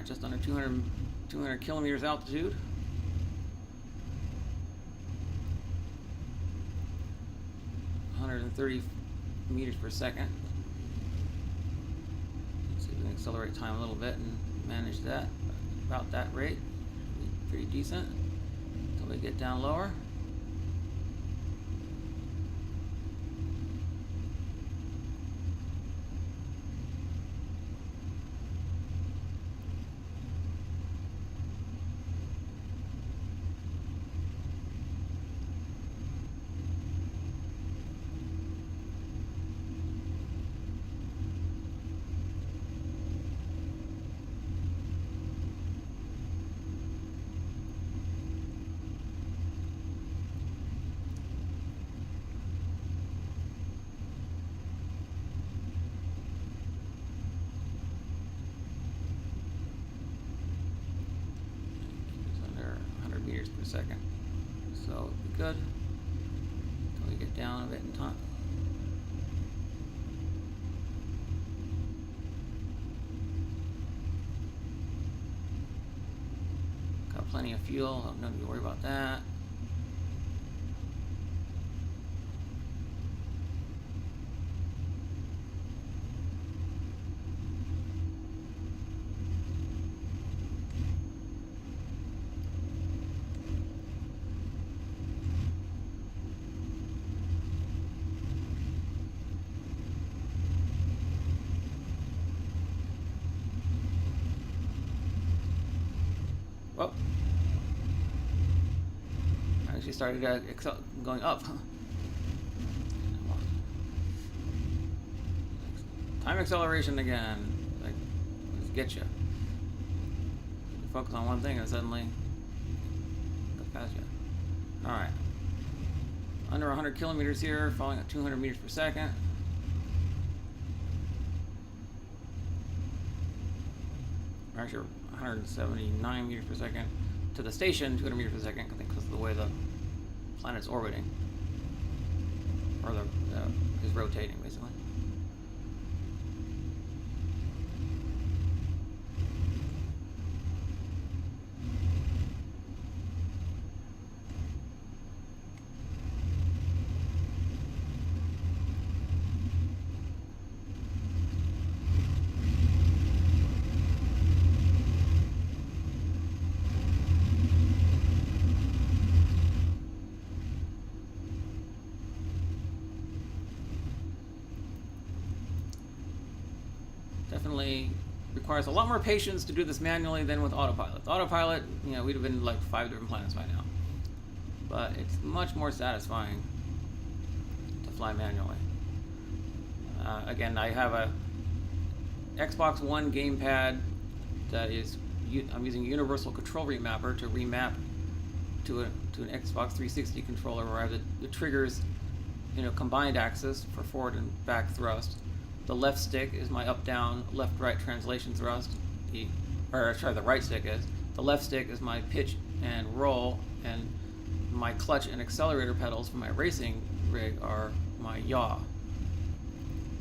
Alright, just under 200 kilometers altitude. .130 meters per second. Let's see if we can accelerate time a little bit and manage that about that rate. Pretty decent until we get down lower. Per second, so it'll be good until we get down a bit in time. Got plenty of fuel, I'm not going to worry about that. Oh, I actually started going up. Time acceleration again. Like, just get you. Focus on one thing and suddenly goes past you. All right, under 100 kilometers here, falling at 200 meters per second. Actually, 179 meters per second to the station, 200 meters per second, I think because of the way the planet's orbiting, or is rotating, basically. Definitely requires a lot more patience to do this manually than with autopilot. With autopilot, you know, we'd have been like 5 different planets by now. But it's much more satisfying to fly manually. Again, I have a Xbox One gamepad that is, I'm using Universal Control Remapper to remap to an Xbox 360 controller where I have the triggers, you know, combined axis for forward and back thrust. The left stick is my up-down, left-right translation thrust. The right stick is. The left stick is my pitch and roll, and my clutch and accelerator pedals for my racing rig are my yaw.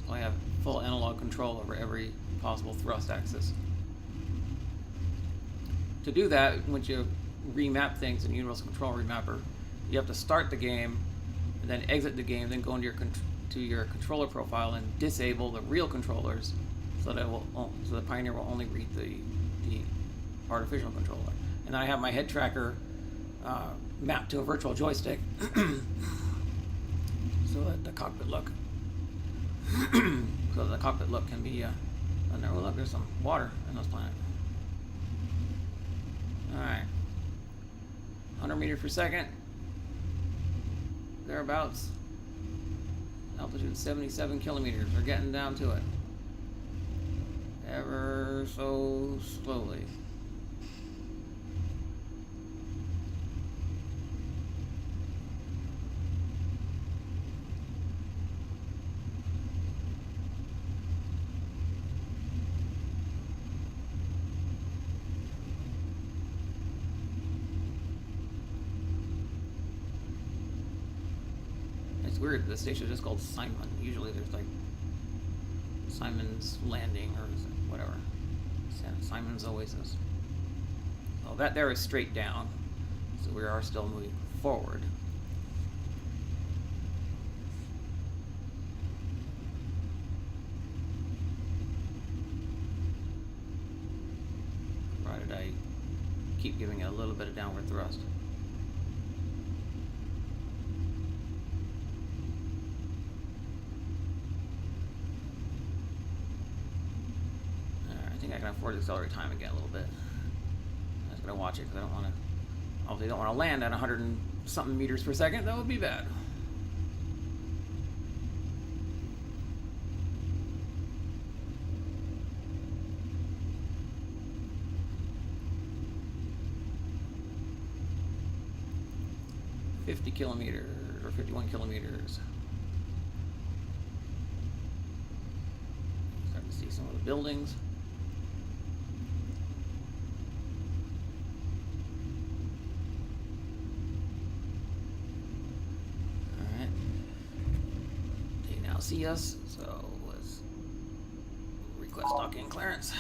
So I have full analog control over every possible thrust axis. To do that, once you remap things in Universal Control Remapper, you have to start the game, and then exit the game, then go into your controller profile and disable the real controllers, so that so the Pioneer will only read the artificial controller. And then I have my head tracker mapped to a virtual joystick, so that the cockpit look can be. And there, oh look, there's some water in this planet. All right, 100 meters per second, thereabouts. Altitude 77 kilometers. We're getting down to it. Ever so slowly. It's weird, the station is just called Simon. Usually there's like Simon's Landing or whatever. Simon's Oasis. Well, that there is straight down, so we are still moving forward. Provided I keep giving it a little bit of downward thrust. I think I can afford to accelerate time again a little bit. I'm just going to watch it because I don't want to, obviously don't want to land at 100 and something meters per second. That would be bad. Kilometers or 51 kilometers. Starting to see some of the buildings. Alright. They now see us, so let's request docking clearance.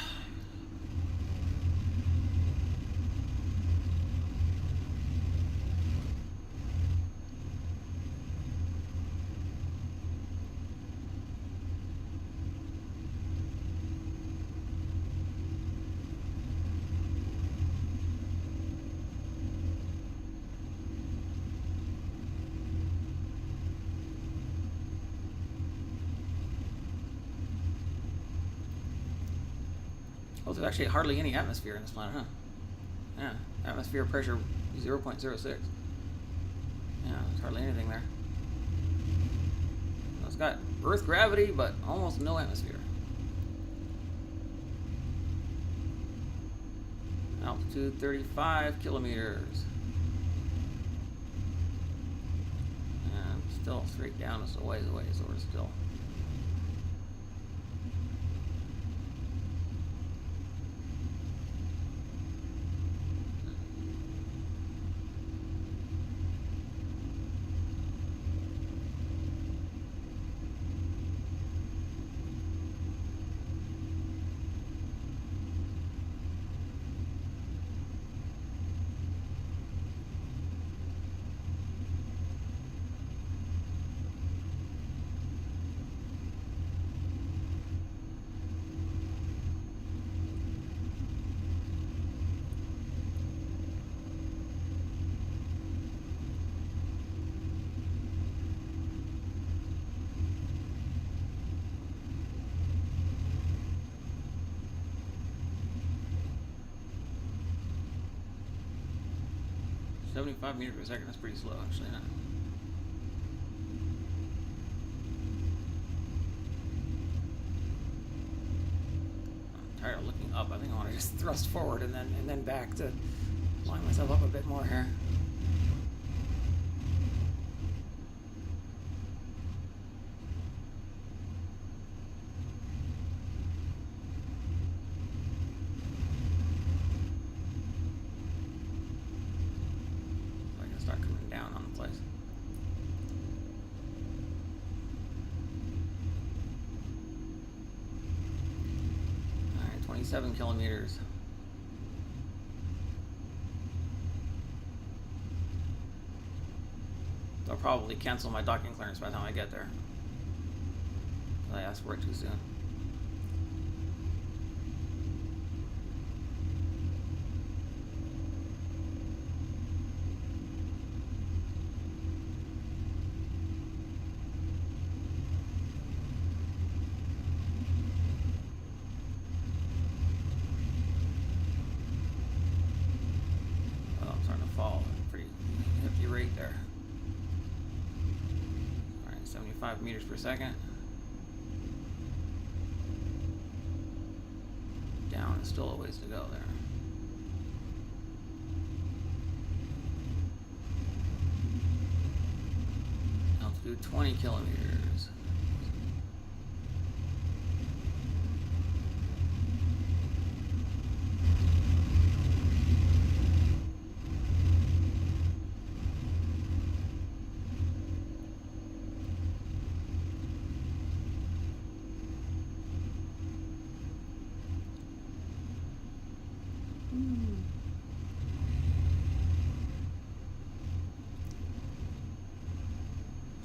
Oh, there's actually hardly any atmosphere in this planet, huh? Yeah, atmosphere pressure 0.06. Yeah, there's hardly anything there. So it's got Earth gravity, but almost no atmosphere. Altitude 35 kilometers. And still straight down, it's a ways away, so we're still. $75 meters per second, that's pretty slow actually, huh? I'm tired of looking up. I think I want to just thrust forward and then back to line myself up a bit more here. Start coming down on the place. Alright, 27 kilometers. I'll probably cancel my docking clearance by the time I get there. I asked for it too soon. Rate there. All right, 75 meters per second. Down is still a ways to go there. Altitude 20 kilometers.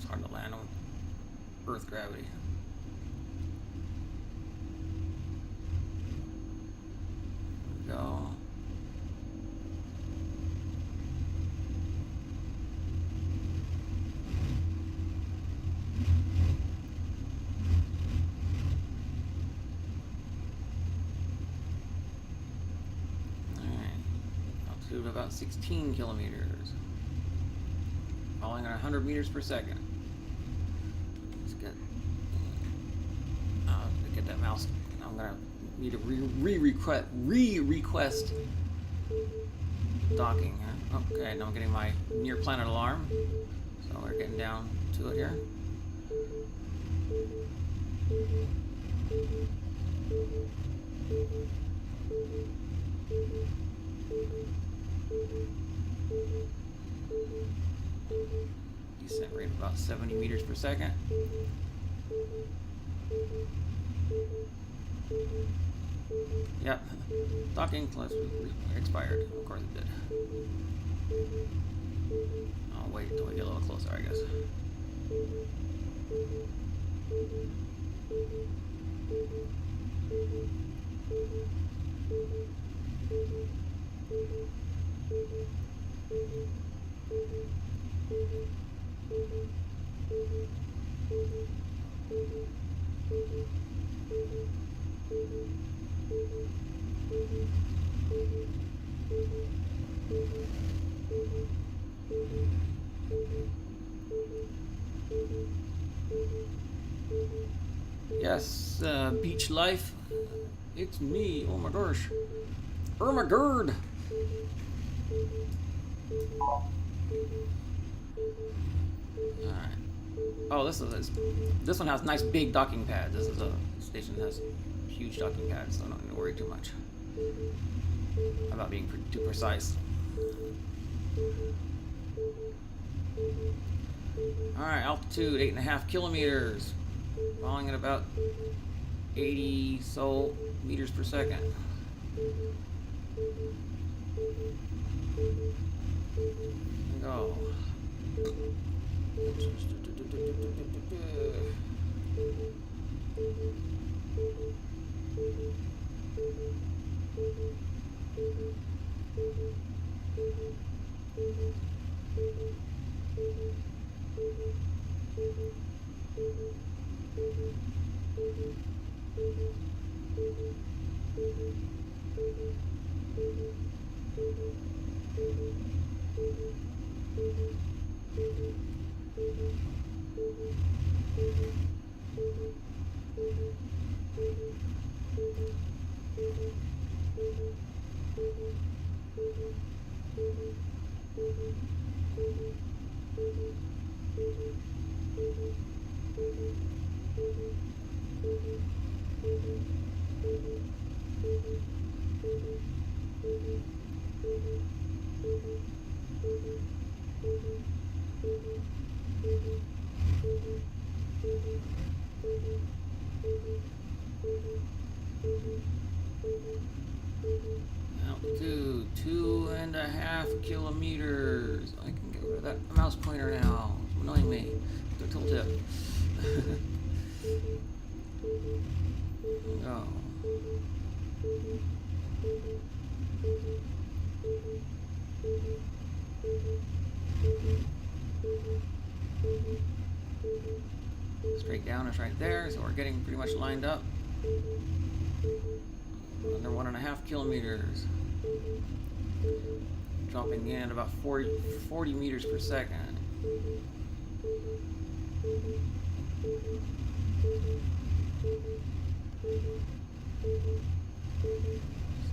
hard to land on Earth gravity. There we go. About 16 kilometers, falling at 100 meters per second. Let's get that mouse. I'm gonna need to request docking. Okay, now I'm getting my near planet alarm, so we're getting down to it here. Descent rate about 70 meters per second. Yep, docking plus expired. Of course it did. I'll wait until we get a little closer, I guess. Yes, beach life. It's me. Oh my gosh. Ermagerd. Alright. Oh, this one has nice big docking pads. This is a station that has huge docking pads, so I don't need to worry too much about being too precise. Alright, altitude 8.5 kilometers. Falling at about 80 so meters per second. Go. Altitude 2.5 kilometers. I can get rid of that mouse pointer now. It's annoying me. The tooltip. Go. Straight down is right there, so we're getting pretty much lined up. Under 1.5 kilometers. Dropping in at about 40 meters per second.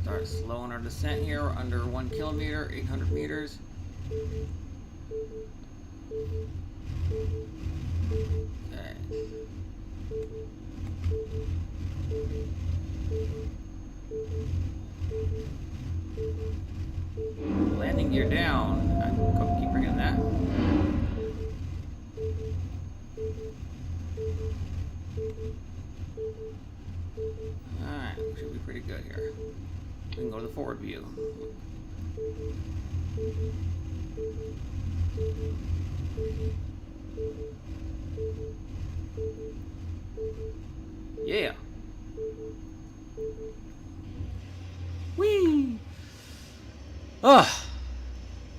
Start slowing our descent here. We're under 1 kilometer, 800 meters. Okay. Landing gear down. I keep bringing that. Alright, we should be pretty good here. We can go to the forward view. Yeah. Whee! Ugh.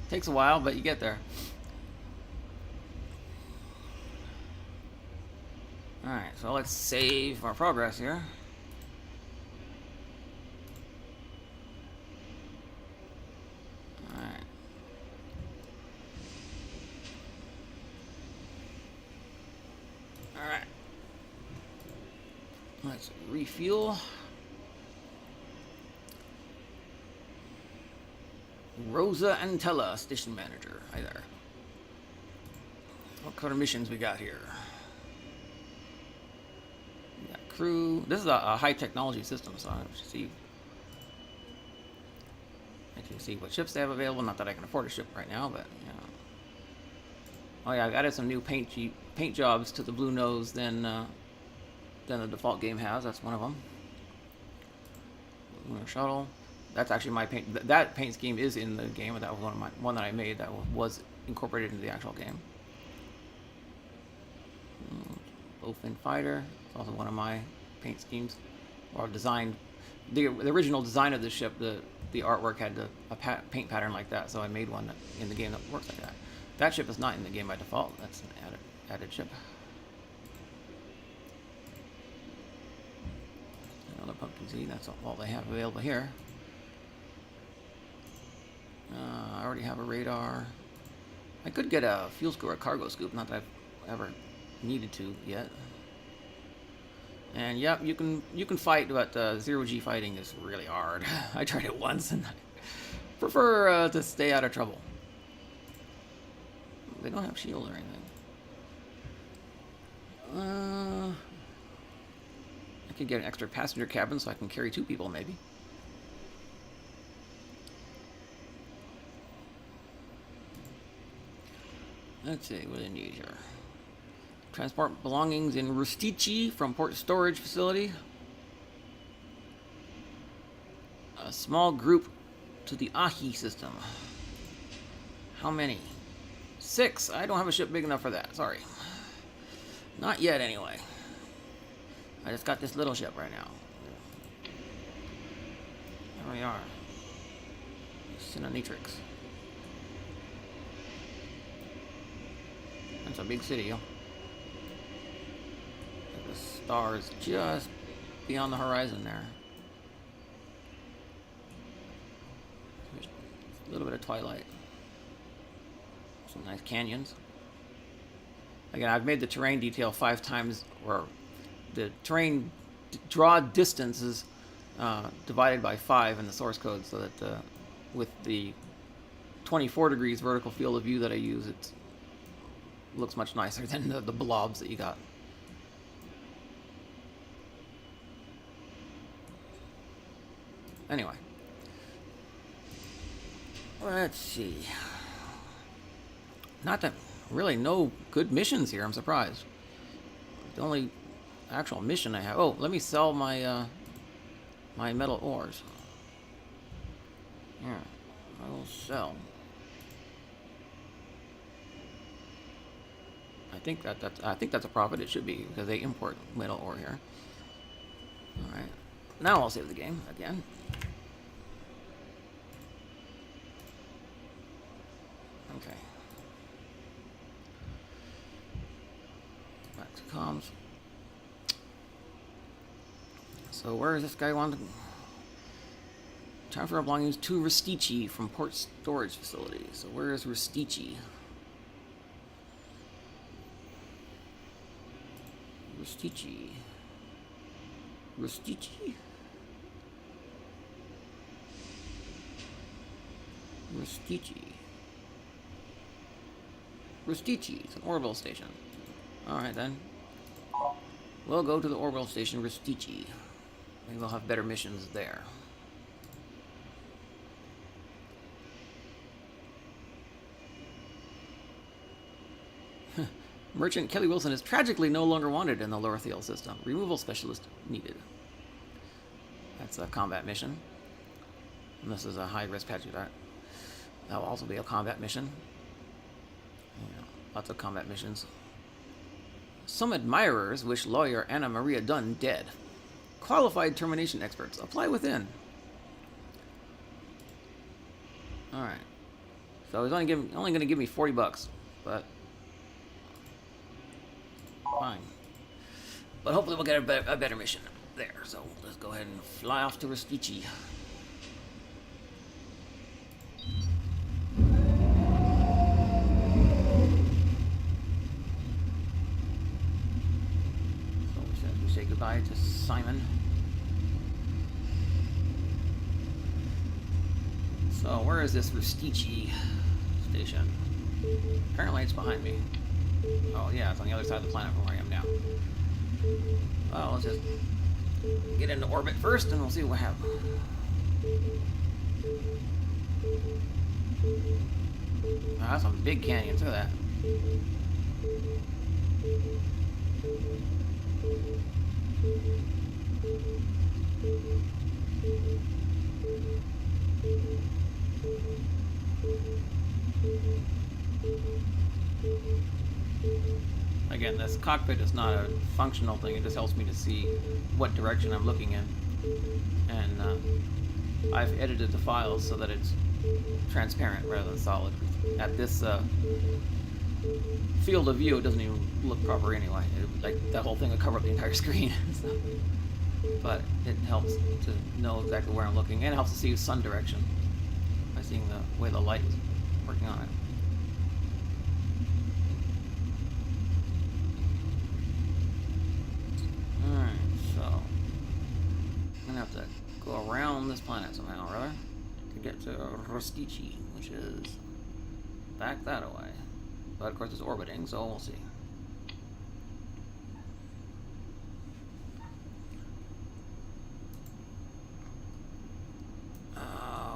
Takes a while, but you get there. Alright, so let's save our progress here. Alright. Alright. Let's refuel. Rosa Antella, station manager. Hi there. What kind of missions we got here? We got crew. This is a high technology system, so I should see. I can see what ships they have available. Not that I can afford a ship right now, but you know. Oh yeah, I've added some new paint jobs to the Blue Nose than the default game has. That's one of them. Lunar shuttle. That's actually my paint. That paint scheme is in the game. That was one that I made that was incorporated into the actual game. Bowfin fighter. It's also one of my paint schemes, or designed. The original design of the ship, the artwork had a paint pattern like that, so I made one in the game that works like that. That ship is not in the game by default. That's an added ship. Another pumpkin seed. That's all they have available here. I already have a radar. I could get a fuel scoop or a cargo scoop. Not that I've ever needed to yet. And yep, you can fight, but zero-G fighting is really hard. I tried it once, and I prefer to stay out of trouble. They don't have shield or anything. I could get an extra passenger cabin so I can carry 2 people, maybe. Let's see what I need here. Transport belongings in Rustici from port storage facility. A small group to the Ahi system. How many? 6. I don't have a ship big enough for that. Sorry. Not yet, anyway. I just got this little ship right now. There we are. Cinnatrix. That's a big city, yo. The stars just beyond the horizon there. A little bit of twilight. Some nice canyons. Again, I've made the terrain detail 5 times, or the terrain draw distance is divided by 5 in the source code, so that with the 24 degrees vertical field of view that I use, it looks much nicer than the blobs that you got. Anyway, let's see. Not that really no good missions here. I'm surprised. The only actual mission I have. Oh, let me sell my my metal ores. Yeah, I will sell. I think that's a profit. It should be, because they import metal ore here. All right. Now I'll save the game again. Okay. Back to comms. So where is this guy wanting to transfer belongings to Rustici from port storage facility? So where is Rustici? Rustici. Rustici? Rustici. Rustici. It's an orbital station. Alright then. We'll go to the orbital station Rustici. Maybe we'll have better missions there. Merchant Kelly Wilson is tragically no longer wanted in the Lorthiel system. Removal specialist needed. That's a combat mission. And this is a high-risk patch. That will also be a combat mission. Yeah, lots of combat missions. Some admirers wish lawyer Anna Maria Dunn dead. Qualified termination experts. Apply within. Alright. So he's only going to give me $40, but fine. But hopefully we'll get a better mission there. So let's go ahead and fly off to Ristici. So we say goodbye to Simon. So where is this Ristici station? Apparently it's behind me. Oh yeah, it's on the other side of the planet from where I am now. Well, let's just get into orbit first and we'll see what happens. Oh, that's some big canyons, look at that. Again, this cockpit is not a functional thing, it just helps me to see what direction I'm looking in. And I've edited the files so that it's transparent rather than solid. At this field of view, it doesn't even look proper anyway. Like, that whole thing would cover up the entire screen. So, but it helps to know exactly where I'm looking, and it helps to see sun direction by seeing the way the light is working on it. Alright, so I'm gonna have to go around this planet somehow or other to get to Ristici, which is back that way. But of course it's orbiting, so we'll see.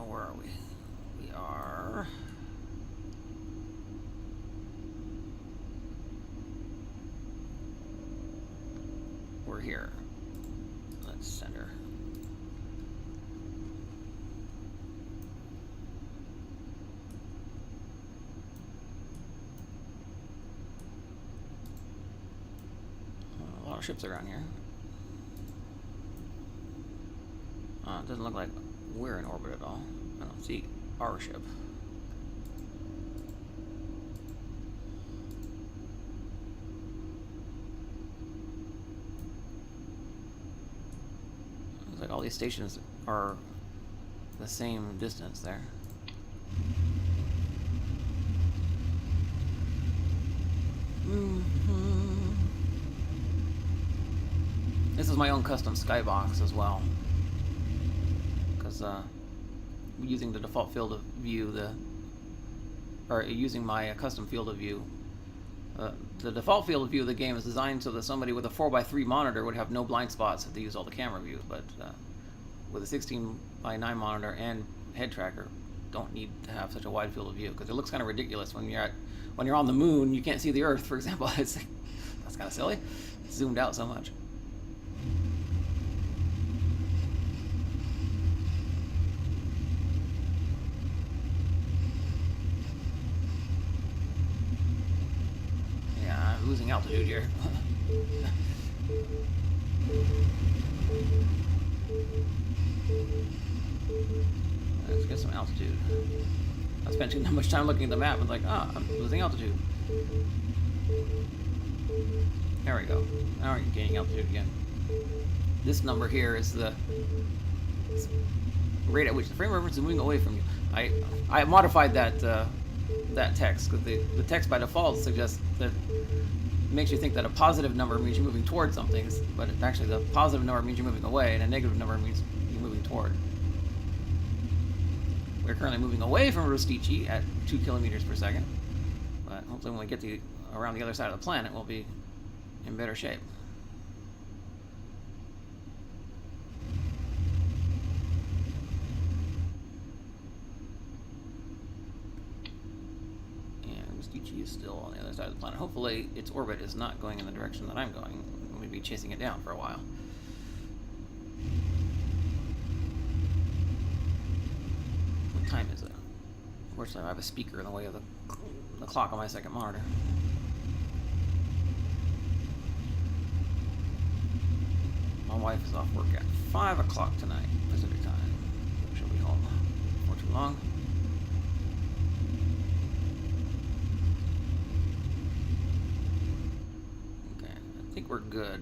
Where are we? We are... We're here. Let's center. A lot of ships around here. It doesn't look like we're in orbit at all. I don't see our ship. Looks like all these stations are the same distance there. This is my own custom skybox as well, because using the default field of view, using my custom field of view, the default field of view of the game is designed so that somebody with a 4x3 monitor would have no blind spots if they use all the camera views, but with a 16:9 monitor and head tracker, don't need to have such a wide field of view, because it looks kind of ridiculous when you're on the moon. You can't see the Earth, for example. It's like, that's kind of silly. It's zoomed out so much. Yeah, I'm losing altitude here. Let's get some altitude. I spent too much time looking at the map and like, I'm losing altitude. There we go. Now we're gaining altitude again. This number here is the rate at which the frame reference is moving away from you. I modified that text, because the text by default suggests that makes you think that a positive number means you're moving towards something, but actually the positive number means you're moving away, and a negative number means you're moving toward. We're currently moving away from Ristici at 2 kilometers per second, but hopefully when we get around the other side of the planet, we'll be in better shape. And Ristici is still on the other side of the planet. Hopefully its orbit is not going in the direction that I'm going. We'll be chasing it down for a while. What time is it? Unfortunately, I have a speaker in the way of the clock on my second monitor. wife is off work at 5 o'clock tonight, Pacific time. So she'll be home before too long. Okay, I think we're good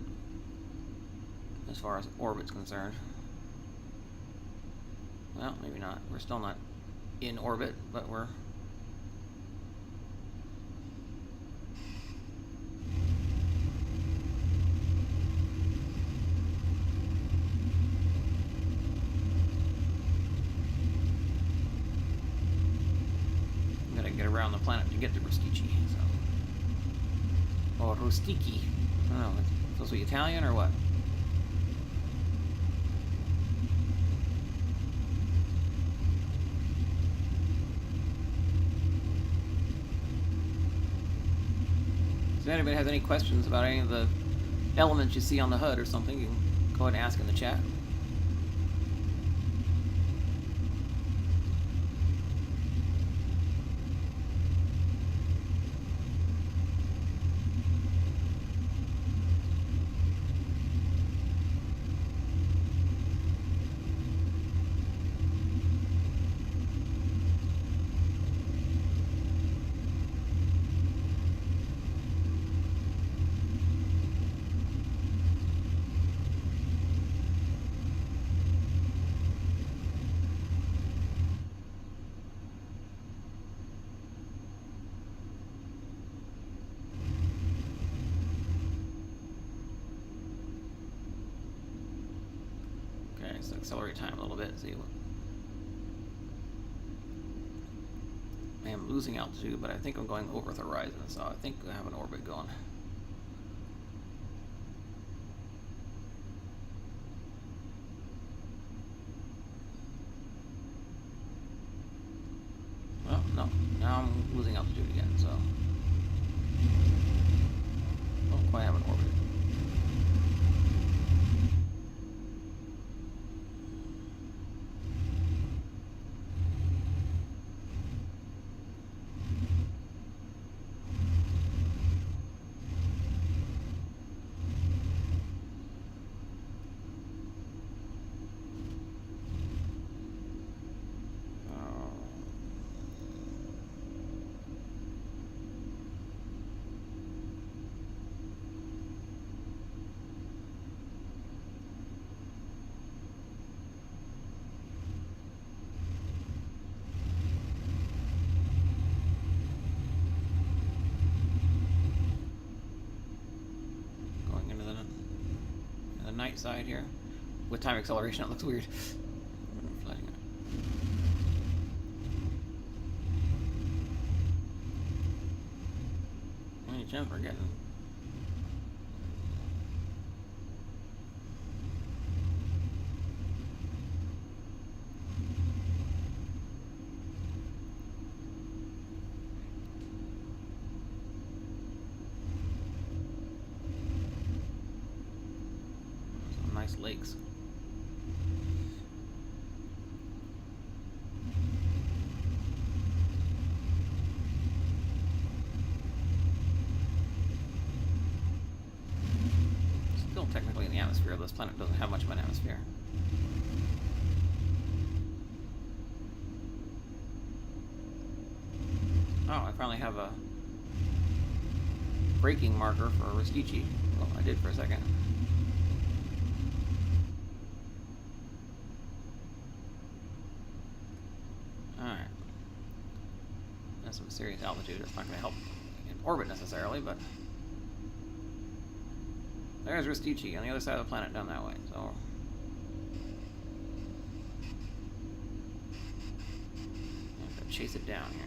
as far as orbit's concerned. Well, maybe not. We're still not in orbit, but we're... gotta get around the planet to get to Rustici, so... Or Rustici. I don't know, it's supposed to be Italian or what? If anybody has any questions about any of the elements you see on the HUD or something, you can go ahead and ask in the chat. So accelerate time a little bit. See what I am losing altitude, but I think I'm going over the horizon, so I think I have an orbit going. Well, no, now I'm losing altitude again, so don't quite have an orbit. Night side here. With time acceleration, it looks weird. Any chance we're getting? Lakes. Still technically in the atmosphere. This planet doesn't have much of an atmosphere. Oh, I finally have a braking marker for Rustici. Well, I did for a second. Some serious altitude. It's not going to help in orbit necessarily, but there's Rustici on the other side of the planet down that way. So I have to chase it down here.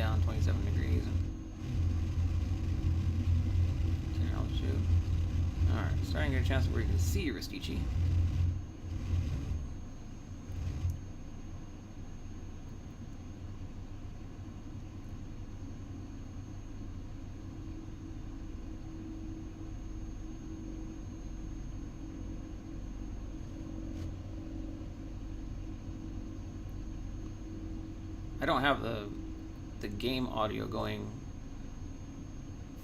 down 27 degrees and 10 altitude. Alright, starting to get a chance where you can see Ristici. I don't have the game audio going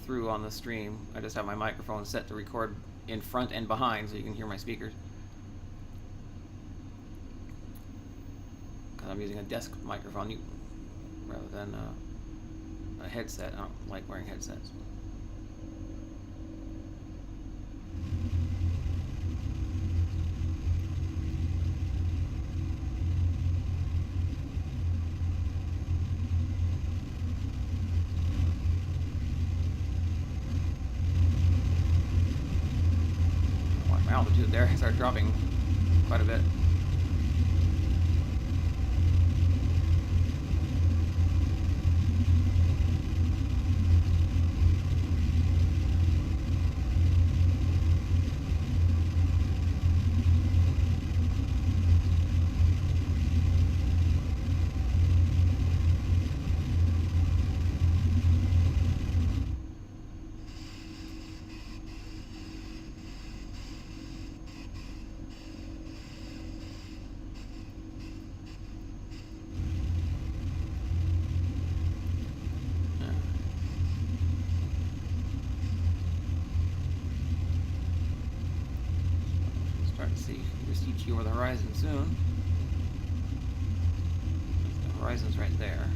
through on the stream. I just have my microphone set to record in front and behind so you can hear my speakers. Because I'm using a desk microphone rather than a headset. I don't like wearing headsets. Altitude there, I started dropping quite a bit. See Ristici over the horizon soon. The horizon's right there.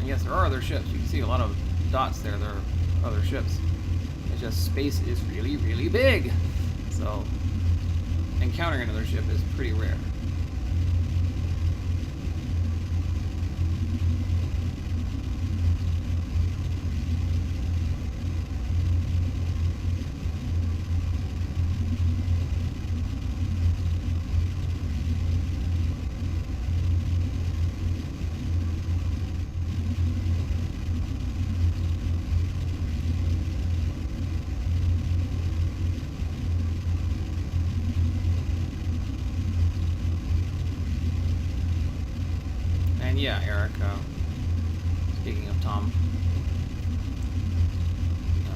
Yes, there are other ships. You can see a lot of dots there. There are other ships. It's just space is really, really big. So encountering another ship is pretty rare. Yeah, Eric, speaking of Tom,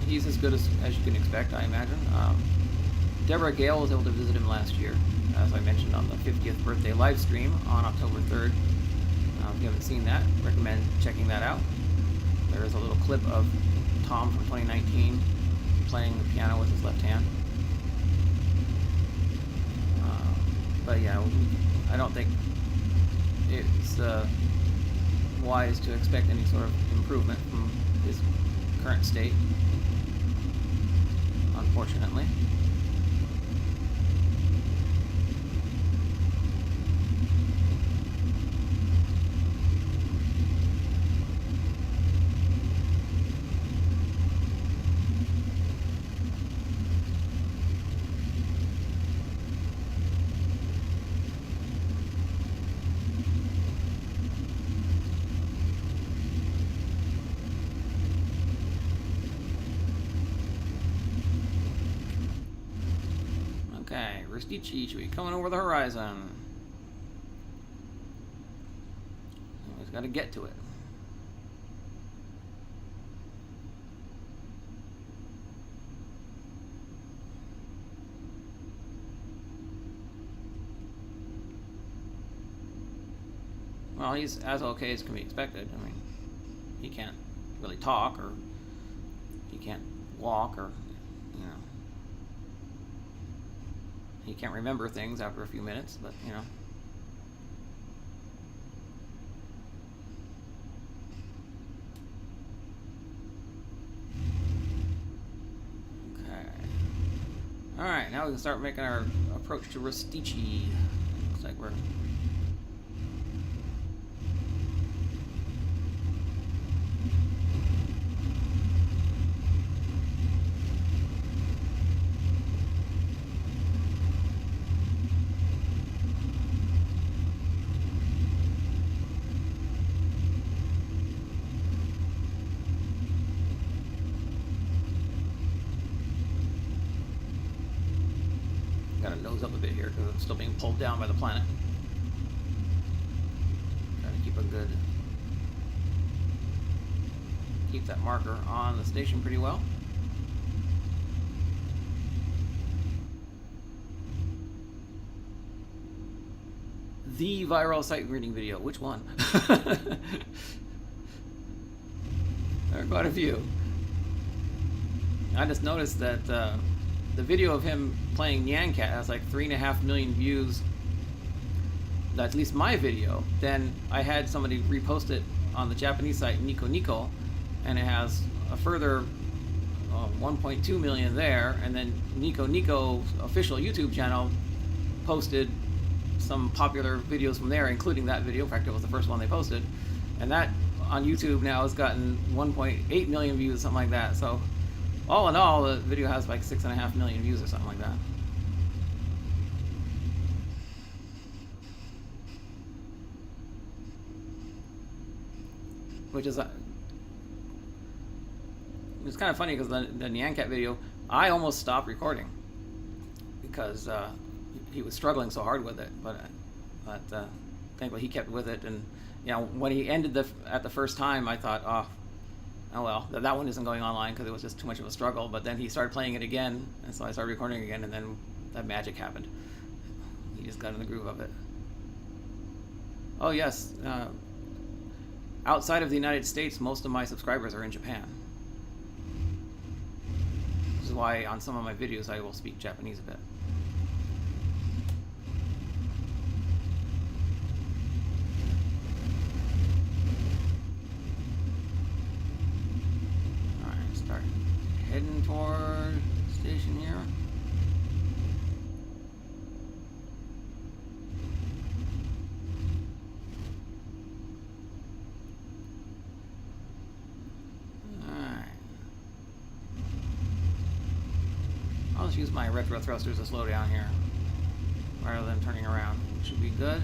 he's as good as you can expect, I imagine. Deborah Gale was able to visit him last year, as I mentioned on the 50th birthday live stream on October 3rd. If you haven't seen that, recommend checking that out. There is a little clip of Tom from 2019 playing the piano with his left hand. But yeah, I don't think it's wise to expect any sort of improvement from his current state, unfortunately. Okay, Ristici should be coming over the horizon. Always got to get to it. Well, he's as okay as can be expected. I mean, he can't really talk, or he can't walk, or you know, he can't remember things after a few minutes, but you know. Okay. Alright, now we can start making our approach to Rustici. Looks like we're... Gotta nose up a bit here because I'm still being pulled down by the planet. Trying to keep that marker on the station pretty well. The viral sight reading video. Which one? There are quite a few. I just noticed that the video of him playing Nyan Cat has like 3.5 million views. That's at least my video. Then I had somebody repost it on the Japanese site Nico Nico, and it has a further 1.2 million there. And then Nico Nico's official YouTube channel posted some popular videos from there, including that video. In fact, it was the first one they posted, and that on YouTube now has gotten 1.8 million views, something like that. So all in all, the video has like 6.5 million views or something like that. Which is it's kind of funny because the Nyan Cat video, I almost stopped recording because he was struggling so hard with it, but thankfully he kept with it. And you know, when he ended at the first time, I thought, oh well, that one isn't going online because it was just too much of a struggle. But then he started playing it again, and so I started recording again, and then that magic happened. He just got in the groove of it. Oh yes, outside of the United States, most of my subscribers are in Japan. This is why on some of my videos I will speak Japanese a bit. Heading toward the station here. Alright. I'll just use my retro thrusters to slow down here rather than turning around. Should be good.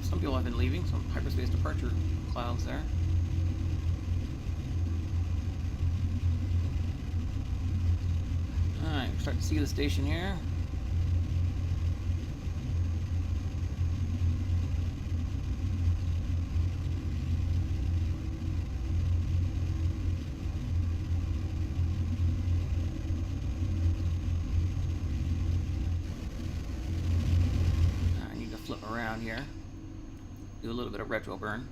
Some people have been leaving, some hyperspace departure clouds there. Alright, start to see the station here. I need to flip around here. Do a little bit of retro burn.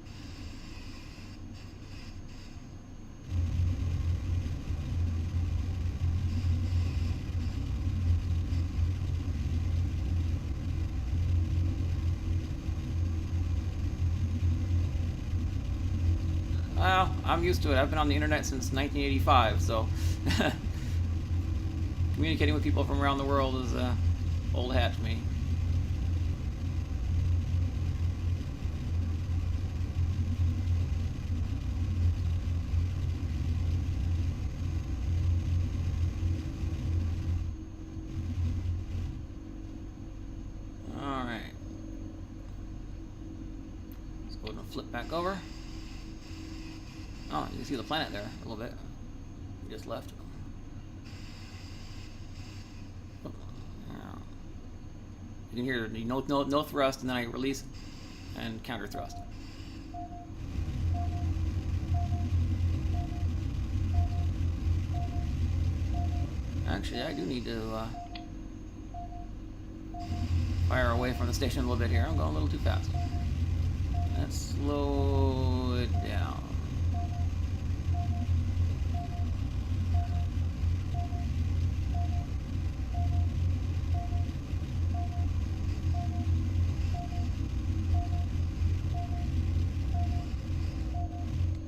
Well, I'm used to it. I've been on the internet since 1985, so communicating with people from around the world is old hat to me. Go ahead and flip back over. Oh, you can see the planet there a little bit. We just left. You can hear the no thrust, and then I release and counter thrust. Actually, I do need to fire away from the station a little bit here. I'm going a little too fast. Let's slow it down.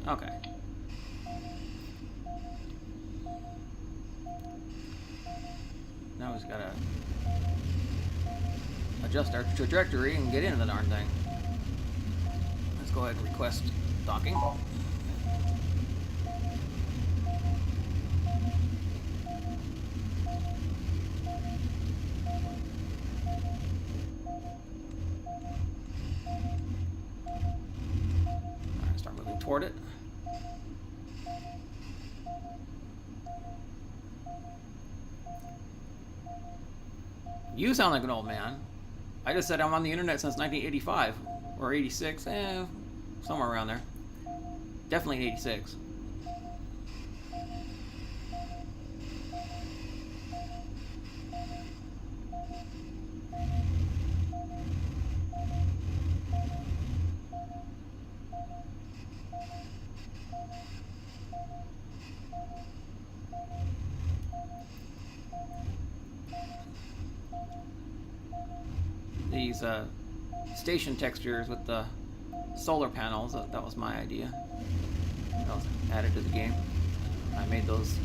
Okay. Now we just gotta adjust our trajectory and get into the darn thing. Let's go ahead and request docking. Alright, start moving toward it. You sound like an old man. I just said I'm on the internet since 1985 or 86, somewhere around there. Definitely 86. These station textures with the solar panels, that was my idea. That was added to the game. I made those.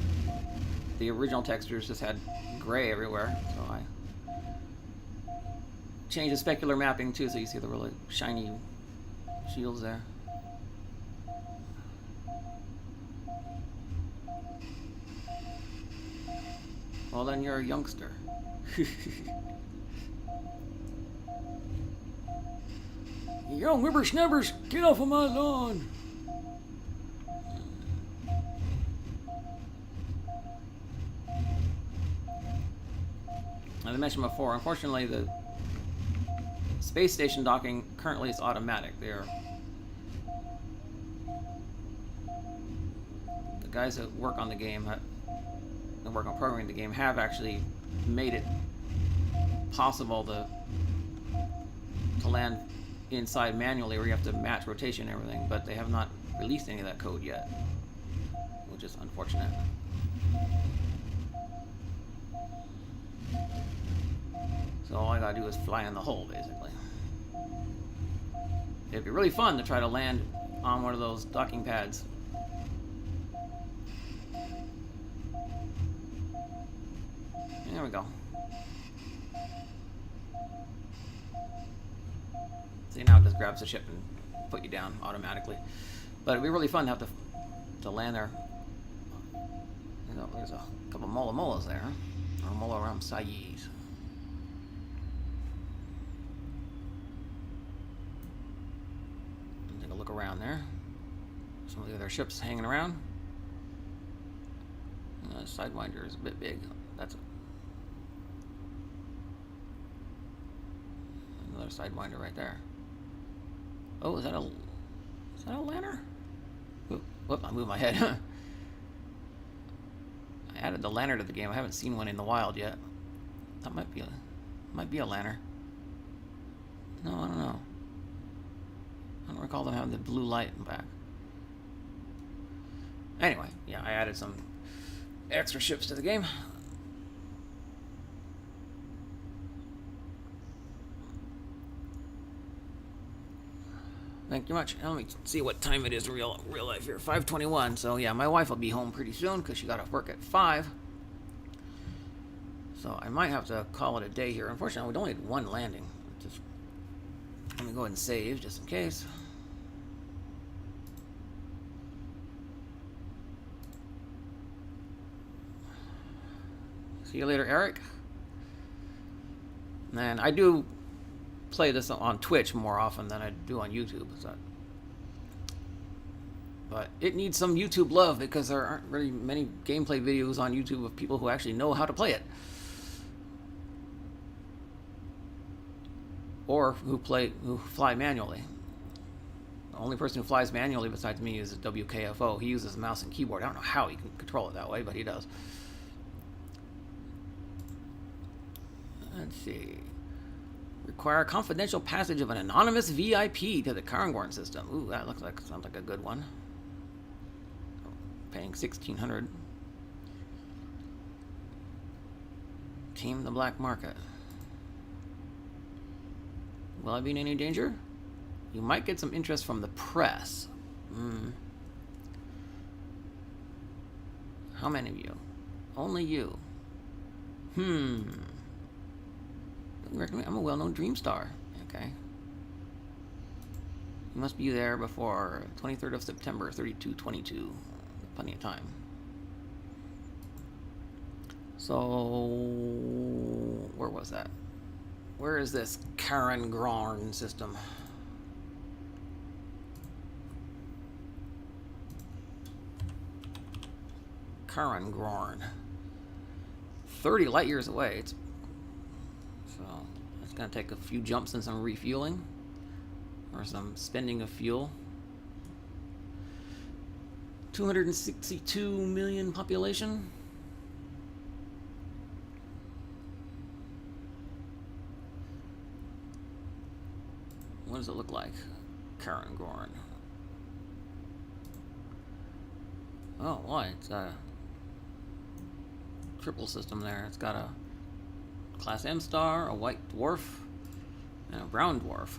The original textures just had gray everywhere, so I changed the specular mapping too, so you see the really shiny shields there. Well, then you're a youngster. Young whippersnappers, get off of my lawn! As I mentioned before, unfortunately, the space station docking currently is automatic. The guys that work on the game, that work on programming the game, have actually made it possible to land inside manually, where you have to match rotation and everything, but they have not released any of that code yet, which is unfortunate. So all I gotta do is fly in the hole, basically. It'd be really fun to try to land on one of those docking pads. There we go. See, now it just grabs the ship and put you down automatically. But it'd be really fun to have to land there. You know, there's a couple molas there. Or mola ram sayis. Take a look around there. Some of the other ships hanging around. The Sidewinder is a bit big. That's another Sidewinder right there. Oh, is that a lantern? Whoop, I moved my head. I added the lantern to the game. I haven't seen one in the wild yet. That might be a lantern. No, I don't know. I don't recall them having the blue light in the back. Anyway, yeah, I added some extra ships to the game. Thank you much. Let me see what time it is in real life here. 5:21. So yeah, my wife will be home pretty soon because she got off work at 5. So I might have to call it a day here. Unfortunately, we only had one landing. Let me go ahead and save just in case. See you later, Eric. And I do play this on Twitch more often than I do on YouTube. So But it needs some YouTube love because there aren't really many gameplay videos on YouTube of people who actually know how to play it. Or who fly manually. The only person who flies manually besides me is WKFO. He uses a mouse and keyboard. I don't know how he can control it that way, but he does. Let's see. Require confidential passage of an anonymous VIP to the Karangorn system. Ooh, that sounds like a good one. Paying $1,600. Team the black market. Will I be in any danger? You might get some interest from the press. How many of you? Only you. I'm a well-known dream star. Okay. You must be there before 23rd of September, 3222. Plenty of time. So, where was that? Where is this Karangorn system? Karangorn. 30 light years away. So it's going to take a few jumps and some refueling. Or some spending of fuel. 262 million population. What does it look like? Karangorn. Oh, why? It's got a triple system there. It's got a Class M star, a white dwarf, and a brown dwarf.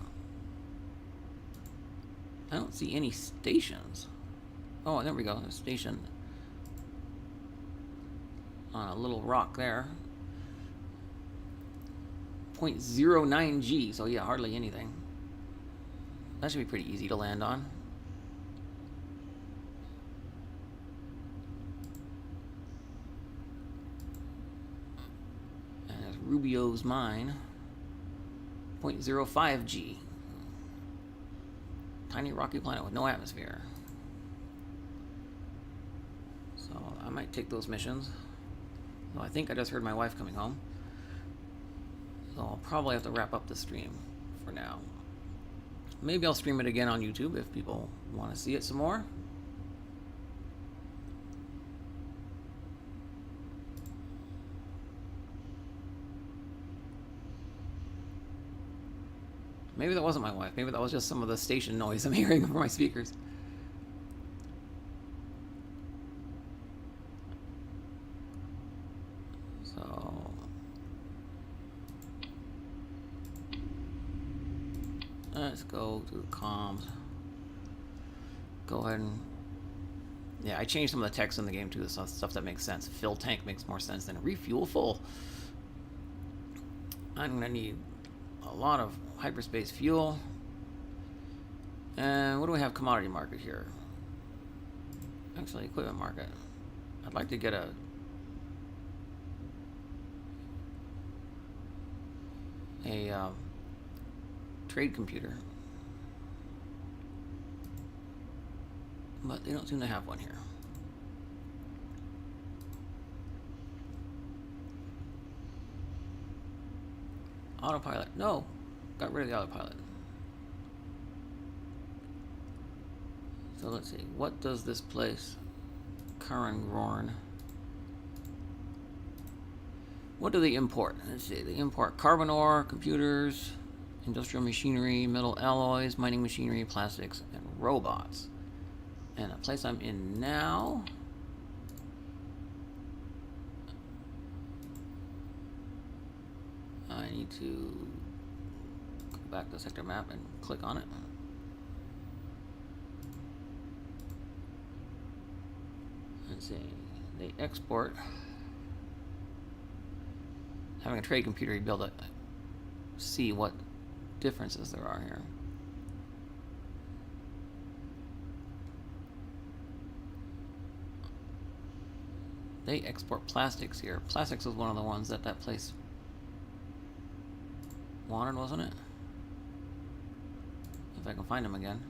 I don't see any stations. Oh, there we go. There's a station on a little rock there. 0.09 G, so yeah, hardly anything. That should be pretty easy to land on. And there's Rubio's mine. 0.05 G. Tiny rocky planet with no atmosphere. So I might take those missions. Well, I think I just heard my wife coming home. So I'll probably have to wrap up the stream for now. Maybe I'll stream it again on YouTube if people want to see it some more. Maybe that wasn't my wife. Maybe that was just some of the station noise I'm hearing over my speakers. So let's go to the comms. Go ahead and... Yeah, I changed some of the text in the game too, so stuff that makes sense. Fill tank makes more sense than refuel full. I'm going to need a lot of hyperspace fuel. And what do we have commodity market here? Actually, equipment market. I'd like to get a trade computer. But they don't seem to have one here. Autopilot. No. Got rid of the autopilot. So let's see. What does this place, Karangorn, what do they import? Let's see. They import carbon ore, computers, industrial machinery, metal alloys, mining machinery, plastics, and robots. And the place I'm in now, I need to go back to the sector map and click on it. Let's see. They export. Having a trade computer, you be able to see what differences there are here. They export plastics here. Plastics was one of the ones that place wanted, wasn't it? If I can find them again.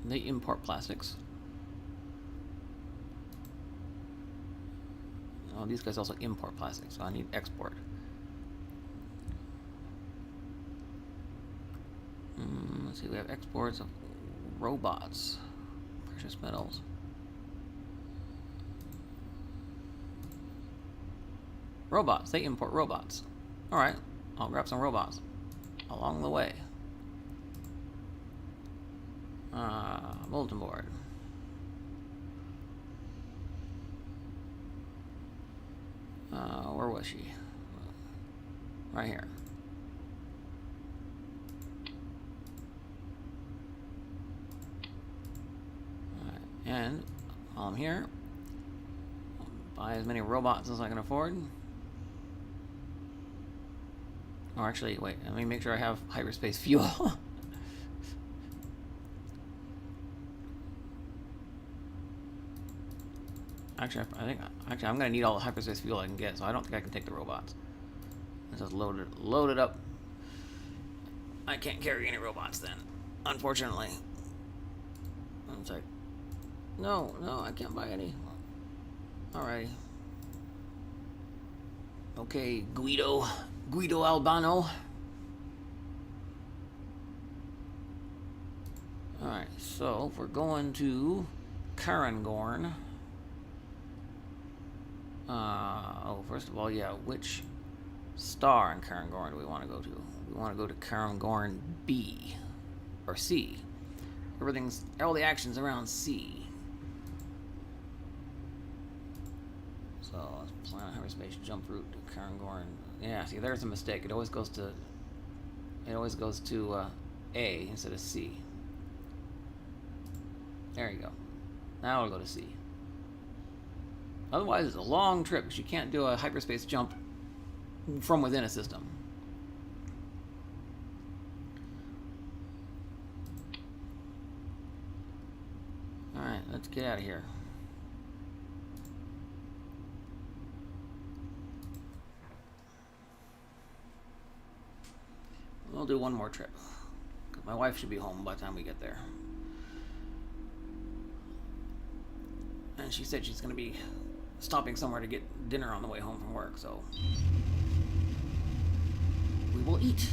They import plastics. Oh, these guys also import plastics, so I need export. Let's see, we have exports of robots, precious metals. Robots, they import robots. Alright, I'll grab some robots along the way. Bulletin board. Where was she? Right here. Alright, and while I'm here, I'll buy as many robots as I can afford. Or actually, wait, let me make sure I have hyperspace fuel. Actually, I'm gonna need all the hyperspace fuel I can get, so I don't think I can take the robots. Let's just load it up. I can't carry any robots then, unfortunately. It's like, no, I can't buy any. Alrighty. Okay, Guido Albano. Alright, so if we're going to Karangorn. First of all, yeah, which star in Karangorn do we want to go to? We want to go to Karangorn B or C. All the action's around C. So let's plan a hyperspace jump route to Karangorn. Yeah, see, there's a mistake. It always goes to A instead of C. There you go. Now we'll go to C. Otherwise, it's a long trip because you can't do a hyperspace jump from within a system. Alright, let's get out of here. We'll do one more trip. My wife should be home by the time we get there. And she said she's going to be stopping somewhere to get dinner on the way home from work, so we will eat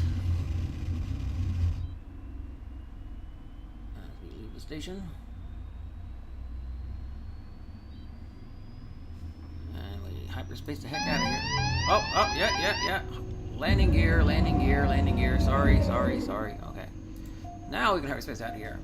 as we leave the station. And we hyperspace the heck out of here. Oh, yeah. Landing gear. Sorry. Okay. Now we can hyperspace out of here.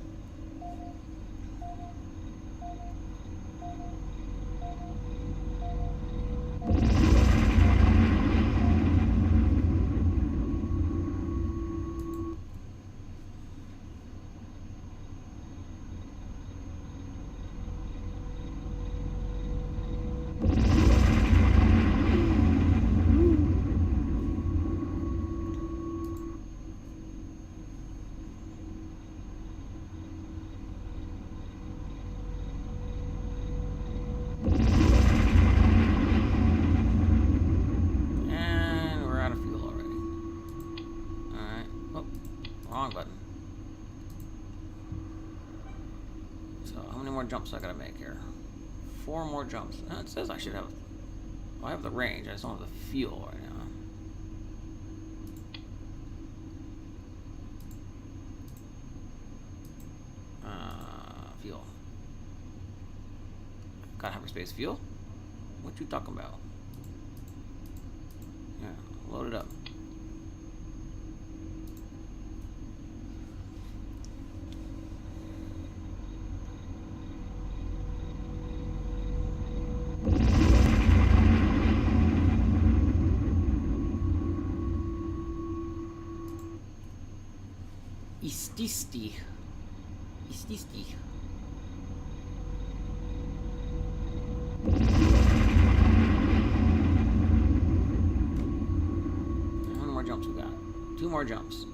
Jumps I gotta make here. 4 more jumps. It says I should have. Well, I have the range. I just don't have the fuel right now. Fuel. Got hyperspace fuel? What you talking about? Yeah, load it up. Ististi. How many more jumps we got? 2 more jumps.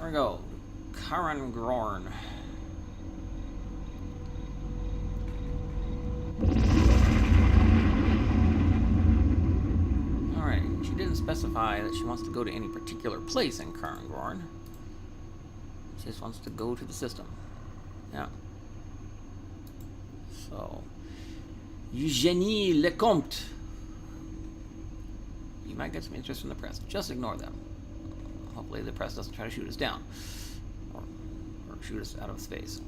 we go. Karen Grorn. Alright, she didn't specify that she wants to go to any particular place in Karen Grorn. She just wants to go to the system. Yeah. So, Eugenie Lecomte. You might get some interest from the press. Just ignore them. Hopefully the press doesn't try to shoot us down. Or shoot us out of space.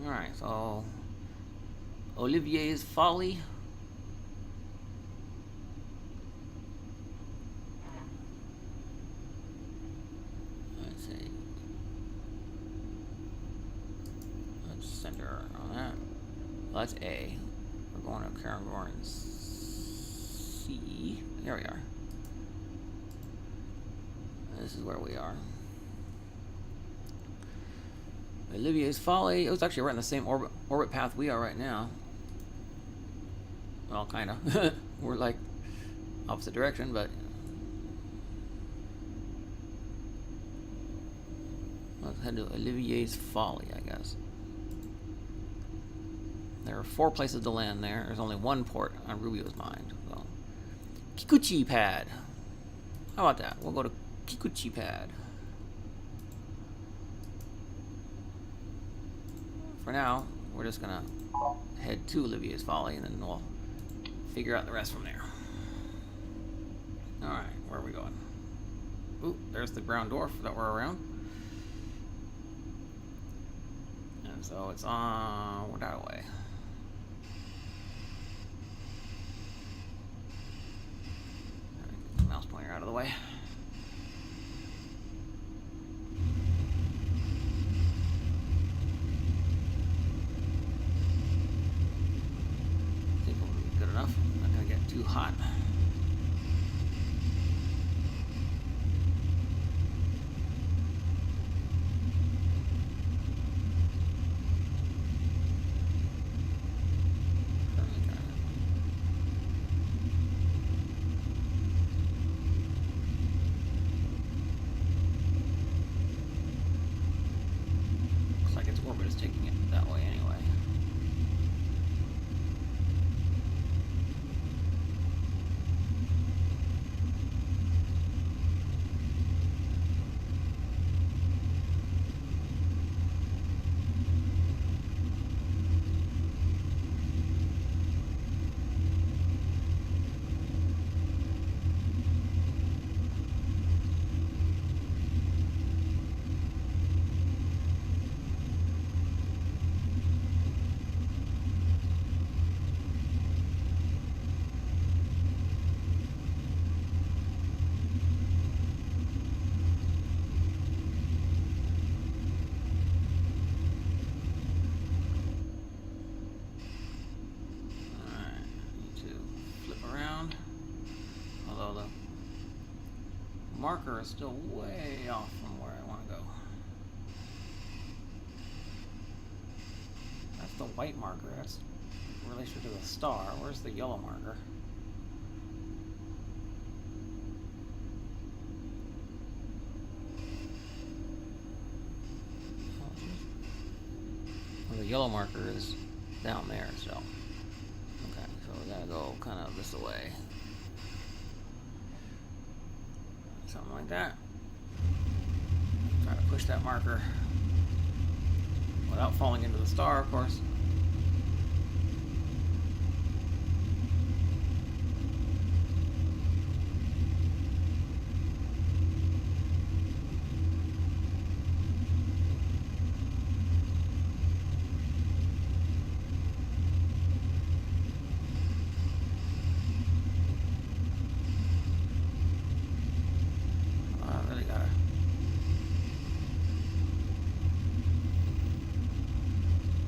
Alright, so Olivier's Folly. Let's see. Let's center on that. Well, that's A. We're going to Karen Gorn's C. There we are. This is where we are. Olivier's Folly. It was actually right in the same orbit path we are right now. Well, kind of. We're like opposite direction, but let's head to Olivier's Folly, I guess. There are 4 places to land there. There's only 1 port on Rubio's mind. So, Kikuchi Pad. How about that? We'll go to Kikuchi Pad. For now, we're just gonna head to Olivier's Folly, and then we'll figure out the rest from there. Alright, where are we going? Ooh, there's the brown dwarf that we're around. And so it's on... we're that way. Get the mouse pointer out of the way. Good enough. I'm not gonna get too hot. Looks like its orbit is taking it that way anyway. Marker is still way off from where I want to go. That's the white marker. That's in relation to the star. Where's the yellow marker? Well, the yellow marker is down there, so. Okay, so we gotta go kind of this way. Something like that. Try to push that marker without falling into the star, of course.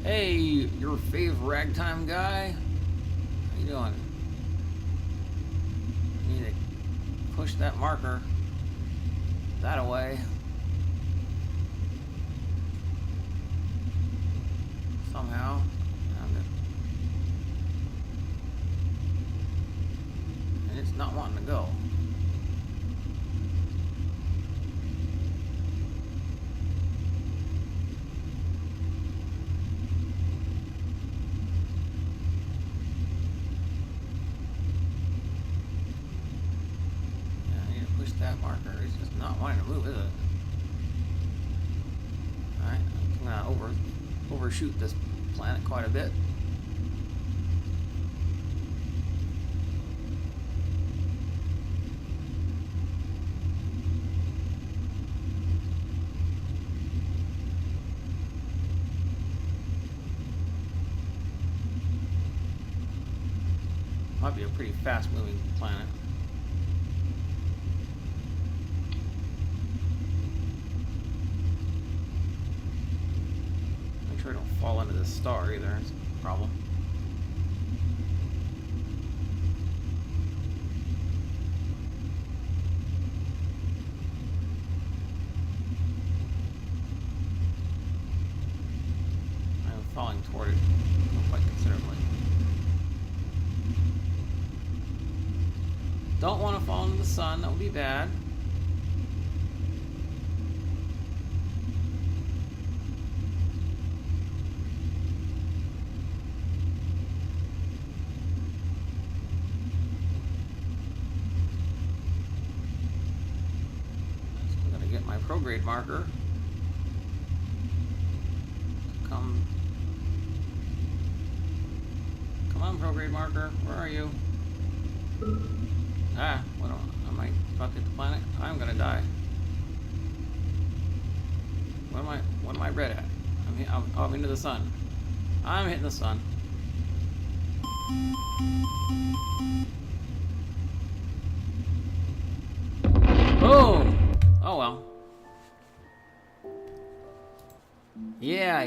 Hey, your fave ragtime guy? How you doing? I need to push that marker that away. Somehow. And it's not wanting to go. that marker is just not wanting to move, is it? Alright, I'm gonna overshoot this planet quite a bit. Might be a pretty fast-moving planet. Make sure I don't fall into this star either. It's a problem. I'm falling toward it quite considerably. Don't want to fall into the sun, that would be bad. Still gotta get my prograde marker. Come on, prograde marker, where are you? Ah, am I about to hit the planet? I'm gonna die. What am I red at? I'm into the sun. I'm hitting the sun. Boom! Oh well. Yeah.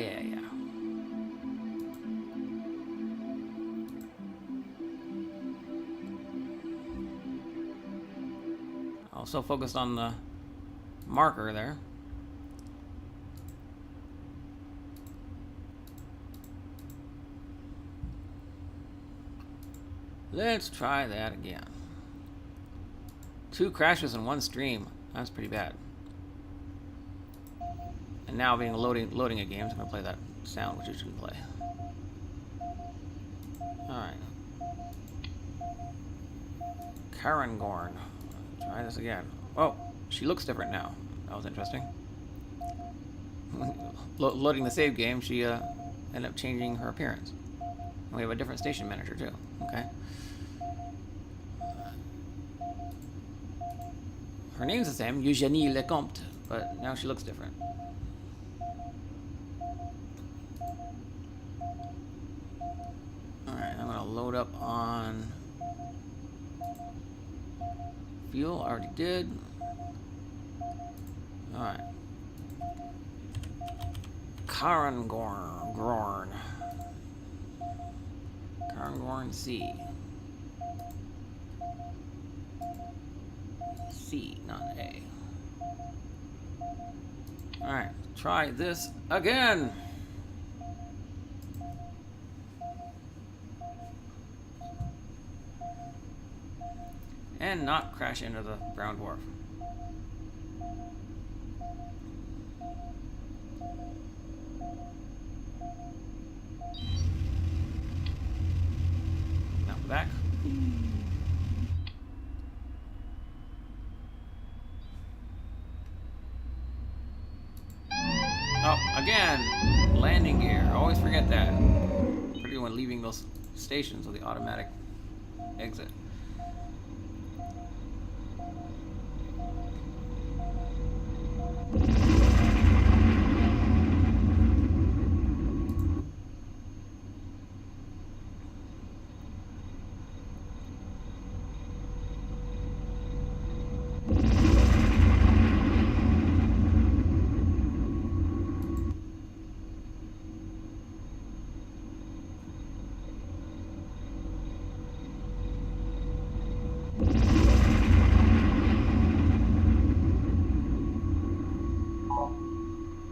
Also focused on the marker there. Let's try that again. 2 crashes in one stream. That's pretty bad. And now being loading a game, I'm gonna play that sound which you shouldn't play. Alright. Karangorn. Try this again. Oh, she looks different now. That was interesting. Loading the save game, she ended up changing her appearance. And we have a different station manager too. Okay. Her name's the same, Eugenie Lecomte, but now she looks different. Alright, I'm gonna load up on fuel, already did. Alright. Karangorn. Karangorn C. C, not A. Alright, try this again. And not crash into the brown dwarf. Now back. Oh, again! Landing gear. Always forget that. Particularly when leaving those stations with the automatic exit.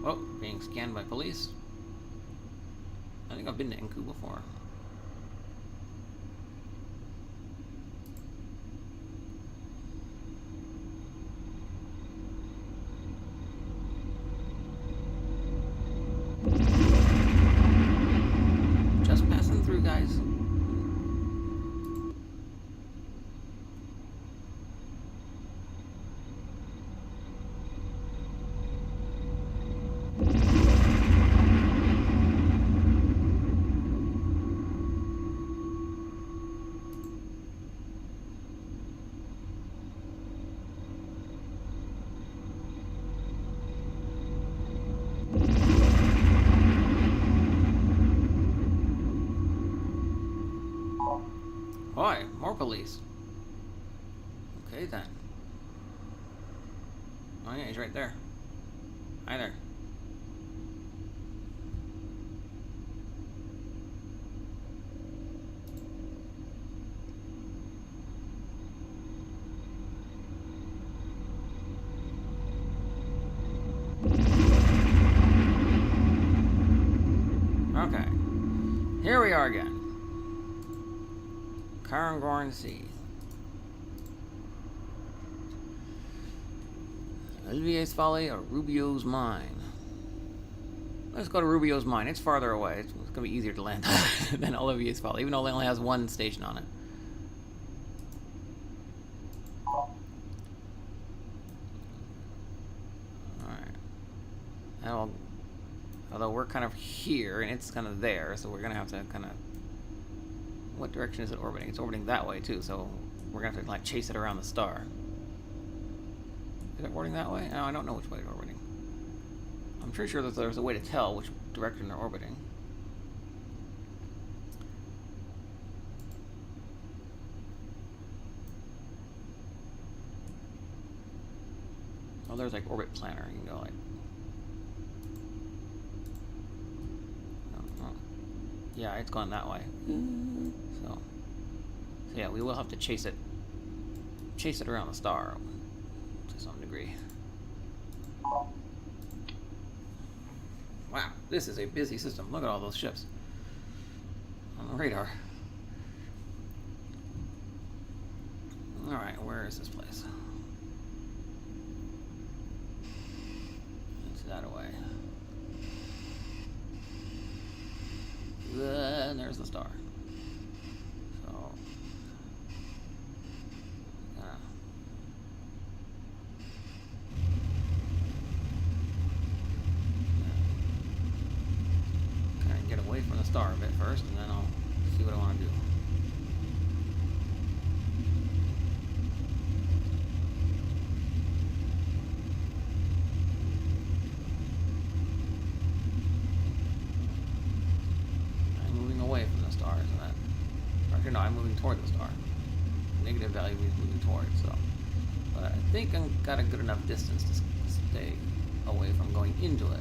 Oh, being scanned by police. I think I've been to Enku before. Just passing through, guys. release. Okay, then. Oh, yeah, he's right there. Hi there. Okay. Here we are again. Cairngorm Sea. Olivier's Folly or Rubio's Mine? Let's go to Rubio's Mine. It's farther away. It's going to be easier to land than Olivier's Folly, even though it only has one station on it. Alright. Although we're kind of here, and it's kind of there, so we're going to have to kind of... What direction is it orbiting? It's orbiting that way, too, so we're going to have to, like, chase it around the star. Is it orbiting that way? No, I don't know which way it's orbiting. I'm pretty sure that there's a way to tell which direction they're orbiting. Oh, there's like orbit planner. You can go like... Oh. Yeah, it's going that way. So yeah, we will have to chase it around the star to some degree. Wow, this is a busy system. Look at all those ships on the radar. Alright, where is this place? It's that away. And there's the star. So, kind of get away from the star a bit first, and then I'll see what I want to do. No, I'm moving toward the star. Negative value means moving toward, so. But I think I've got a good enough distance to stay away from going into it.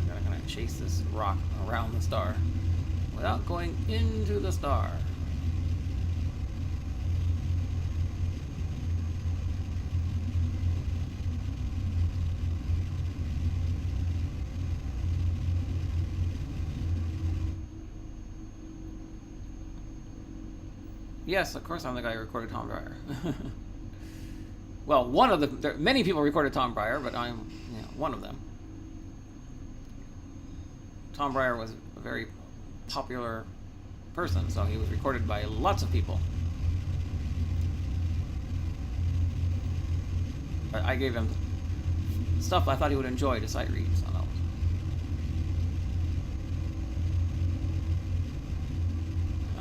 I'm gonna kind of chase this rock around the star without going into the star. Yes, of course I'm the guy who recorded Tom Breyer. Well, one of the... many people recorded Tom Breyer, but I'm one of them. Tom Breyer was a very popular person, so he was recorded by lots of people. But I gave him stuff I thought he would enjoy to sight read, so no.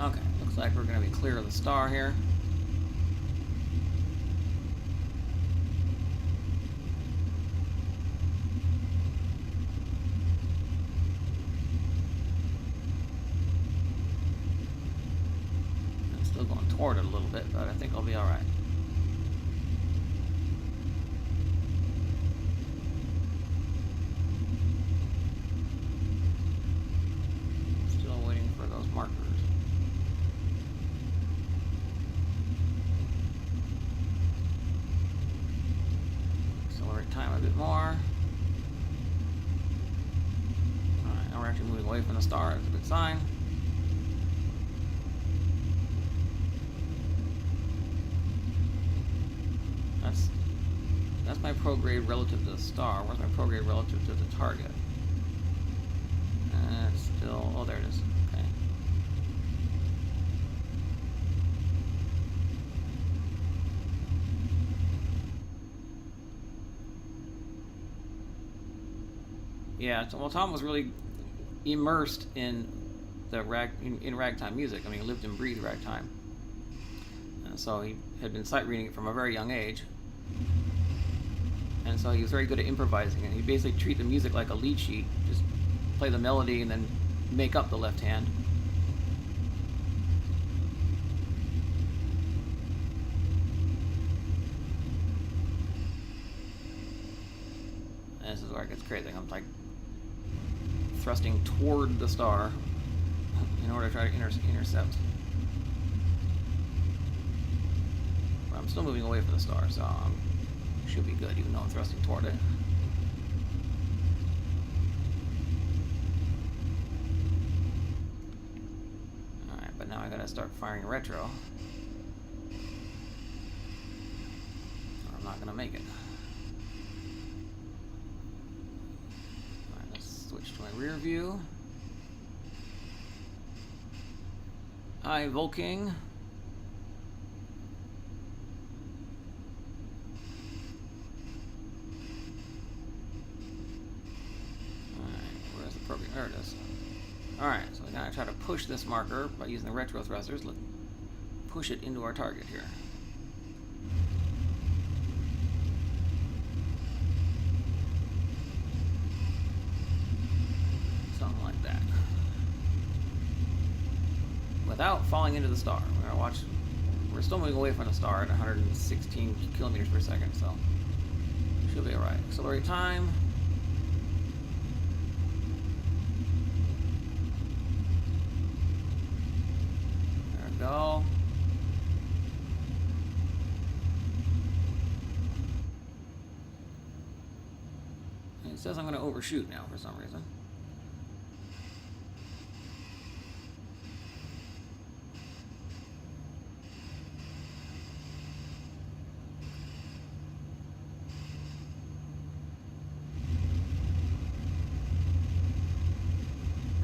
Okay. Looks like we're going to be clear of the star here. I'm still going toward it a little bit, but I think I'll be alright. Still waiting for those markers. Time a bit more. Alright, now we're actually moving away from the star. That's a good sign. That's my prograde relative to the star. Where's my prograde relative to the target? And it's still... oh, there it is. Okay. Yeah, well, Tom was really immersed in the ragtime music. I mean, he lived and breathed ragtime, and so he had been sight reading it from a very young age. And so he was very good at improvising, and he basically treat the music like a lead sheet, just play the melody and then make up the left hand. And this is where it gets crazy. I'm like thrusting toward the star in order to try to intercept. But I'm still moving away from the star, so should be good, even though I'm thrusting toward it. Alright, but now I gotta start firing retro. Or I'm not gonna make it. Alright, let's switch to my rear view. Hi, Volking. There it is. Alright, so we're going to try to push this marker by using the retro thrusters. Let's push it into our target here. Something like that. Without falling into the star. We're going to watch. We're still moving away from the star at 116 kilometers per second, so should be alright. Accelerate time. Go. It says I'm going to overshoot now for some reason.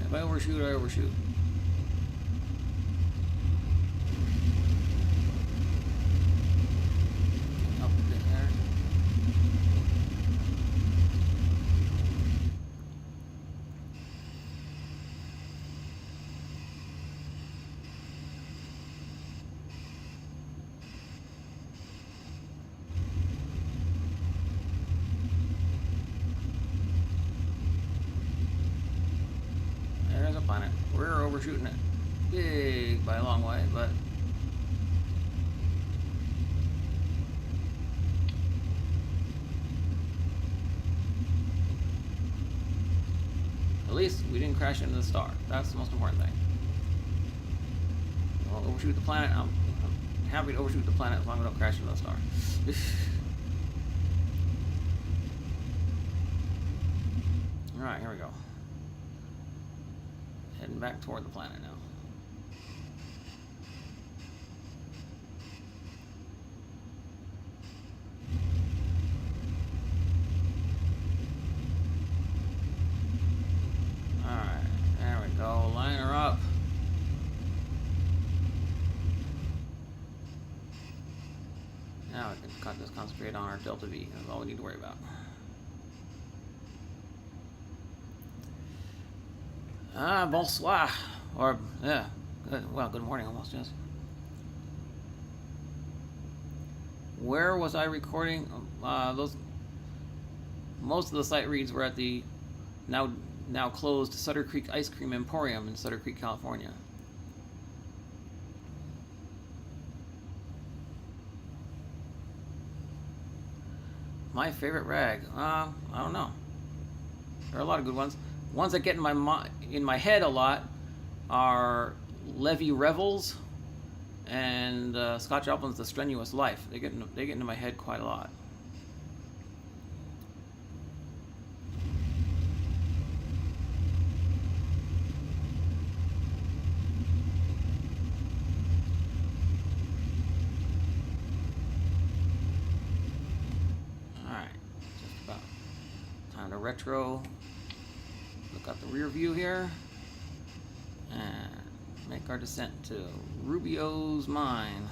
If I overshoot, I overshoot. Planet. We're overshooting it big by a long way, but at least we didn't crash into the star. That's the most important thing. We'll overshoot the planet. I'm happy to overshoot the planet as long as we don't crash into the star. Alright, here we go. Heading back toward the planet now. Alright, there we go. Line her up. Now we can just concentrate on our Delta V. That's all we need to worry about. Bonsoir. Or, yeah. Good morning almost, yes. Where was I recording? Most of the site reads were at the now closed Sutter Creek Ice Cream Emporium in Sutter Creek, California. My favorite rag? I don't know. There are a lot of good ones. Ones that get in my head a lot are Levy Revels and Scott Joplin's The Strenuous Life. They get into my head quite a lot. All right, just about time to retro. Look out the rear view here and make our descent to Rubio's mine.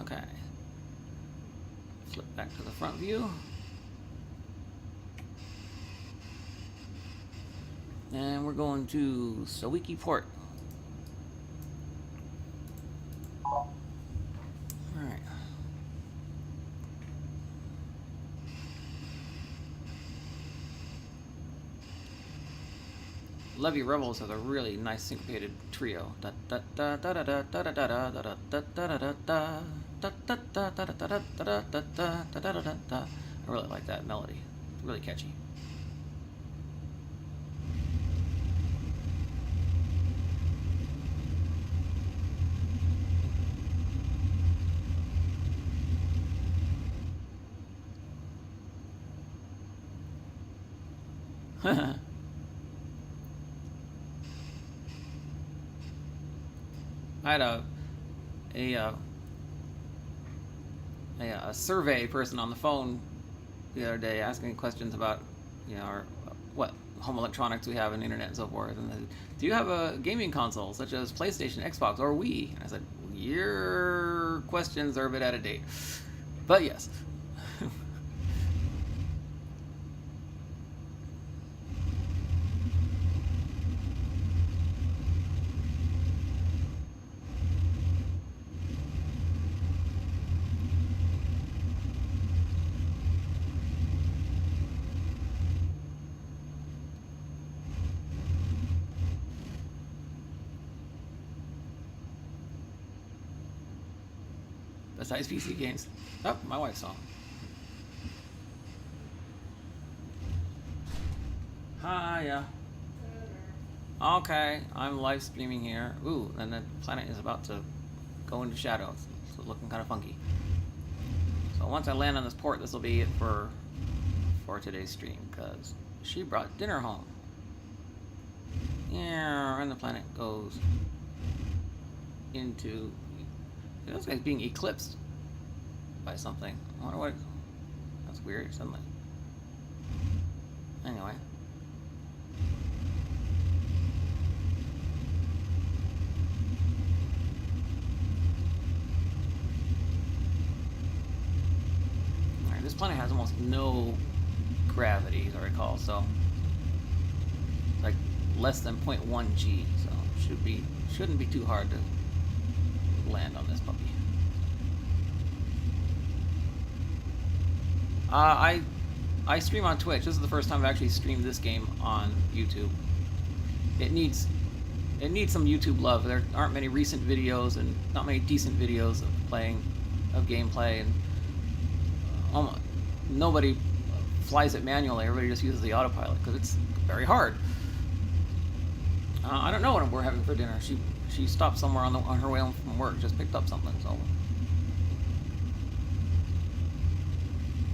Okay. Flip back to the front view. And we're going to Sawiki Port. Alright. Levy Rebels has a really nice syncopated trio. I really like that melody. It's really catchy. I had a survey person on the phone the other day asking questions about, our, what home electronics we have and internet and so forth. And they said, do you have a gaming console such as PlayStation, Xbox, or Wii? And I said, your questions are a bit out of date, but yes. Besides PC games. Oh, my wife's on. Hiya. Okay, I'm live streaming here. Ooh, and the planet is about to go into shadow. It's looking kind of funky. So once I land on this port, this will be it for today's stream, because she brought dinner home. Yeah, and the planet goes into... It looks like it's being eclipsed by something. I wonder what... That's weird, suddenly. Anyway. Alright, this planet has almost no gravity, as I recall, so... Like, less than 0.1 G, so shouldn't be too hard to land on this puppy. I stream on Twitch. This is the first time I've actually streamed this game on YouTube. It needs some YouTube love. There aren't many recent videos and not many decent videos of gameplay, and almost nobody flies it manually. Everybody just uses the autopilot because it's very hard. I don't know what we're having for dinner. She stopped somewhere on her way home from work, just picked up something, so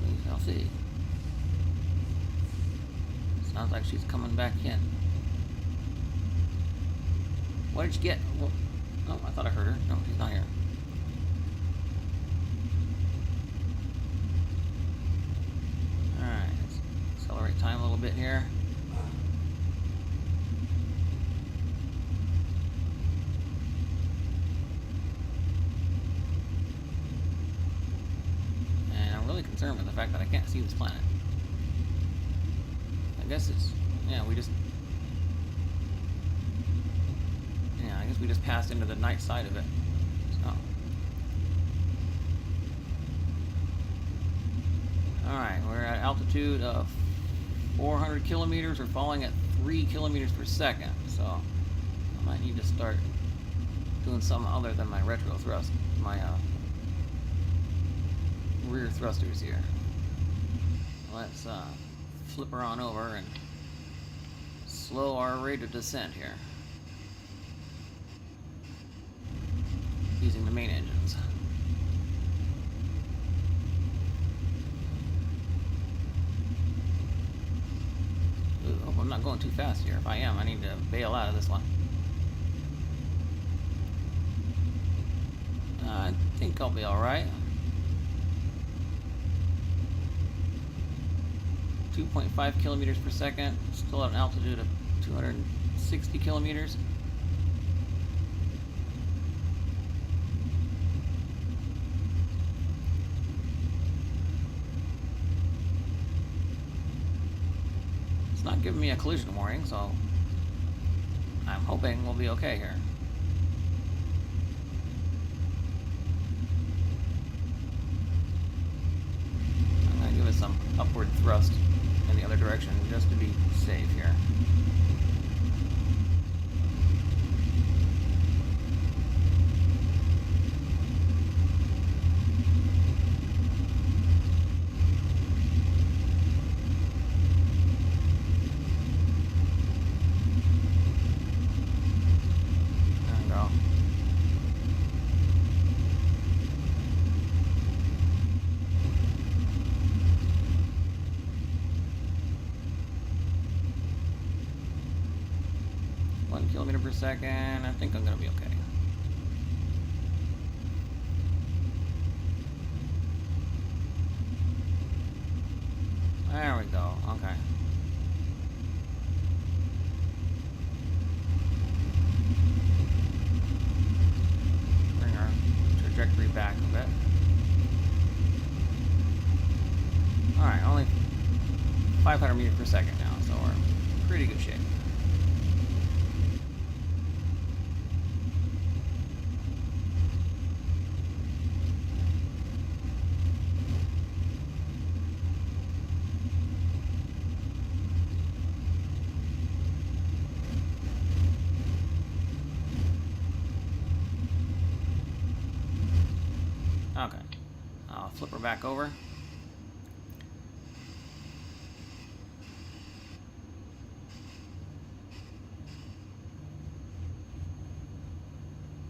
we shall see. Sounds like she's coming back in. What did you get? Well, oh, I thought I heard her. No, she's not here. Alright, let's accelerate time a little bit here. Concerned with the fact that I can't see this planet. I guess it's... Yeah, we just... Yeah, I guess we just passed into the night side of it. So... Alright, we're at altitude of 400 kilometers. We're falling at 3 kilometers per second. So, I might need to start doing something other than my retro thrust. My, rear thrusters here. Let's flip her on over and slow our rate of descent here using the main engines. Ooh, hope I'm not going too fast here. If I am, I need to bail out of this one. I think I'll be alright. 2.5 kilometers per second, still at an altitude of 260 kilometers. It's not giving me a collision warning, so I'm hoping we'll be okay here. I'm going to give it some upward thrust in the other direction just to be safe here. Kilometer per second. I think I'm gonna be okay. There we go. Okay. Bring our trajectory back a bit. Alright, only 500 meters per second now, so we're in pretty good shape. Okay, I'll flip her back over.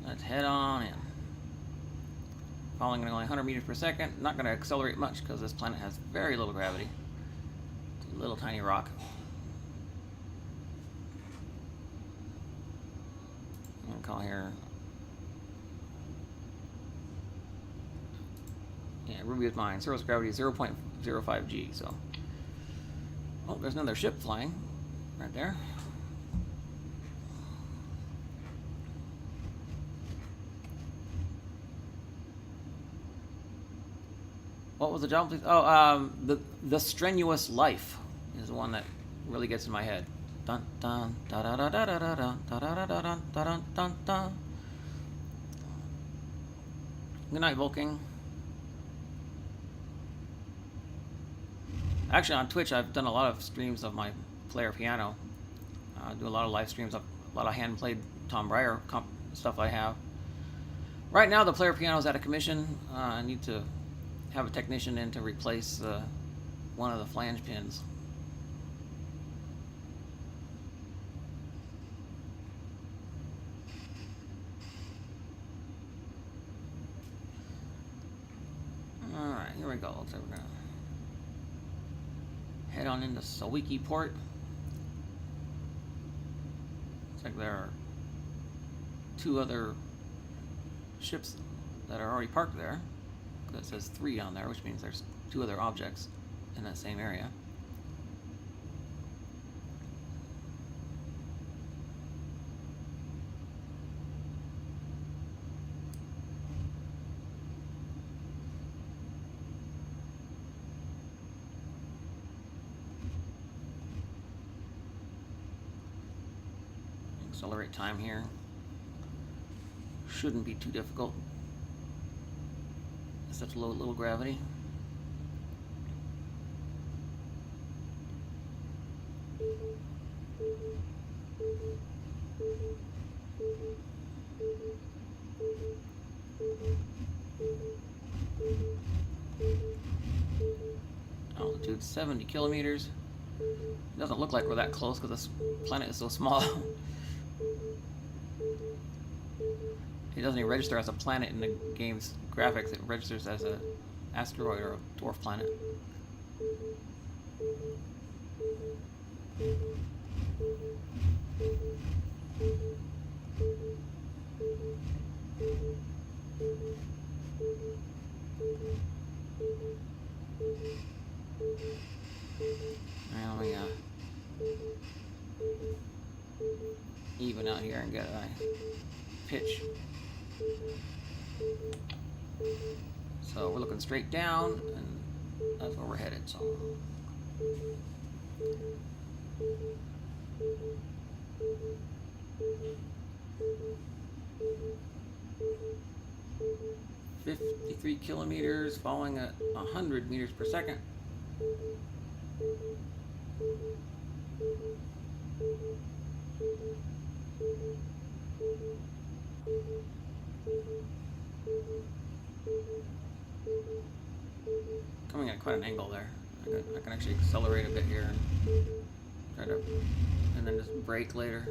Let's head on in. Falling at only 100 meters per second. Not going to accelerate much because this planet has very little gravity. It's a little tiny rock. I'm going to call here. Yeah, Ruby is mine. Surface gravity is 0.05 G. So, oh, there's another ship flying right there. What was the job, please? Oh, the strenuous life is the one that really gets in my head. Dun dun da da da da da da da da da da da da dun dun. Good night, Vulcan. Actually, on Twitch, I've done a lot of streams of my player piano. I do a lot of live streams, a lot of hand-played Tom Breyer stuff I have. Right now, the player piano is out of commission. I need to have a technician in to replace one of the flange pins. Alright, here we go. Looks like we're gonna head on into Sawiki Port. Looks like there are two other ships that are already parked there. It says 3 on there, which means there's 2 other objects in that same area. Accelerate time here. Shouldn't be too difficult. Such little gravity. Altitude 70 kilometers. It doesn't look like we're that close because this planet is so small. It doesn't even register as a planet in the game's graphics. It registers as an asteroid or a dwarf planet. Now we even out here and get a pitch. So we're looking straight down, and that's where we're headed. So 53 kilometers, falling at 100 meters per second. Coming at quite an angle there. I can actually accelerate a bit here and try to, and then just brake later.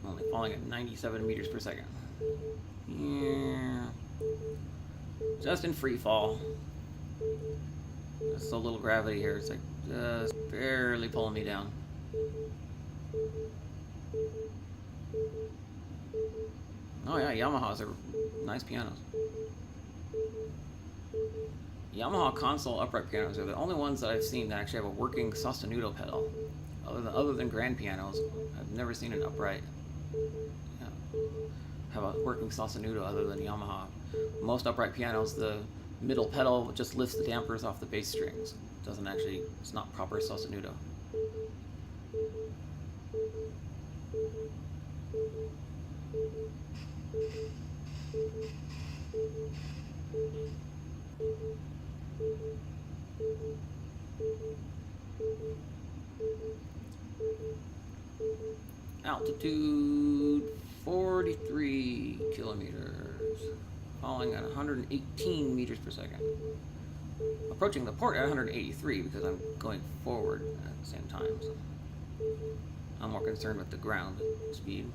Only falling at 97 meters per second. Yeah. Just in free fall. There's so little gravity here, it's like just barely pulling me down. Oh yeah, Yamahas are nice pianos. Yamaha console upright pianos are the only ones that I've seen that actually have a working sostenuto pedal. Other than grand pianos, I've never seen an upright have a working sostenuto other than Yamaha. Most upright pianos, the middle pedal just lifts the dampers off the bass strings. It's not proper sostenuto. Altitude 43 kilometers, falling at 118 meters per second. Approaching the port at 183 because I'm going forward at the same time. So I'm more concerned with the ground speed.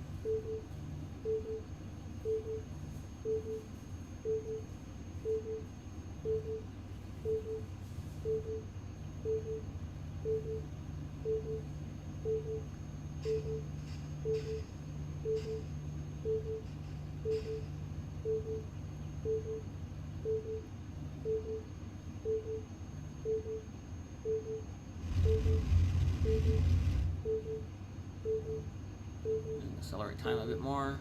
And accelerate time a bit more.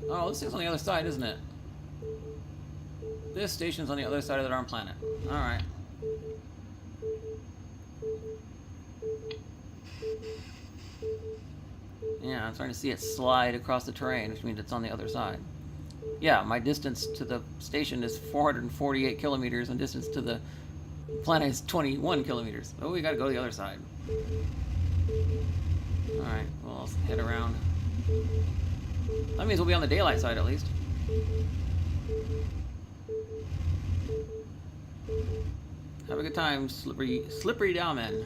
Oh, this thing's on the other side, isn't it? This station's on the other side of the darn planet. Alright. Yeah, I'm starting to see it slide across the terrain, which means it's on the other side. Yeah, my distance to the station is 448 kilometers, and distance to the planet is 21 kilometers. Oh, we gotta go to the other side. Alright, well, let's head around. That means we'll be on the daylight side at least. Have a good time, slippery Dowman.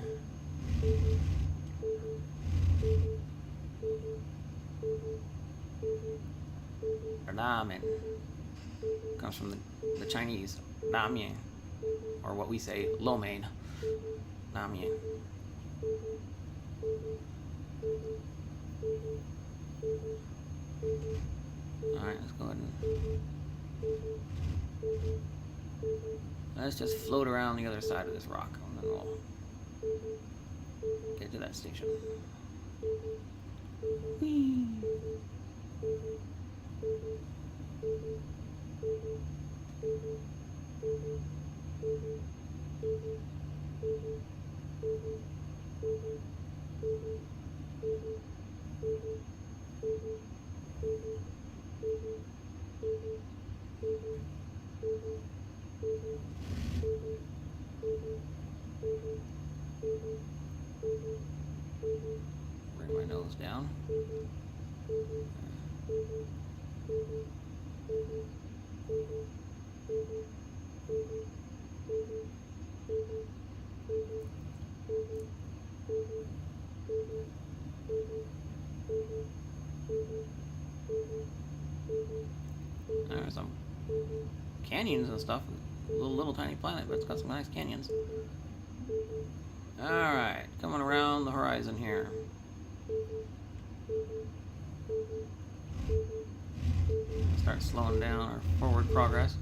Ramen comes from the Chinese ramen, or what we say, lo mein. Ramen. Alright, let's go ahead and let's just float around the other side of this rock, and then we'll get to that station. Whee! Bring my nose down. There's some canyons and stuff. Little tiny planet, but it's got some nice canyons. Alright, coming around the horizon here. Start slowing down our forward progress.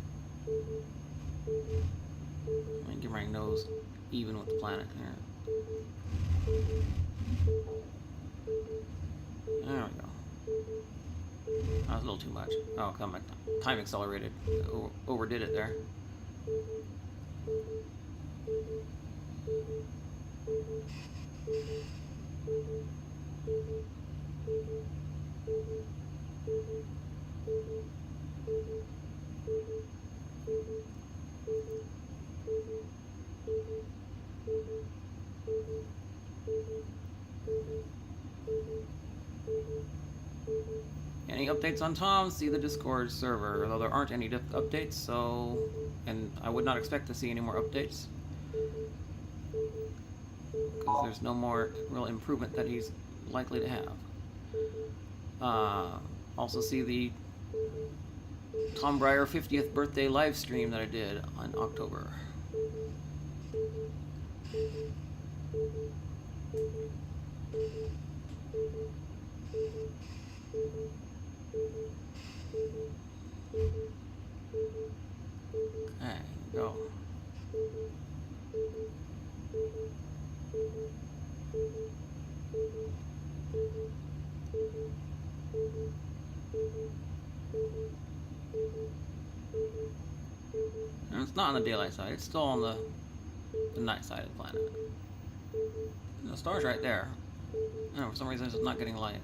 Let me get my nose even with the planet here. There we go. That was a little too much. Oh, come on. Time accelerated. Overdid it there. Any updates on Tom? See the Discord server. Although there aren't any updates, so... And I would not expect to see any more updates. Because there's no more real improvement that he's likely to have. Also see the Tom Breyer 50th birthday live stream that I did in October. Okay, go. And it's not on the daylight side, it's still on the night side of the planet. The star's right there. No, for some reason it's not getting light.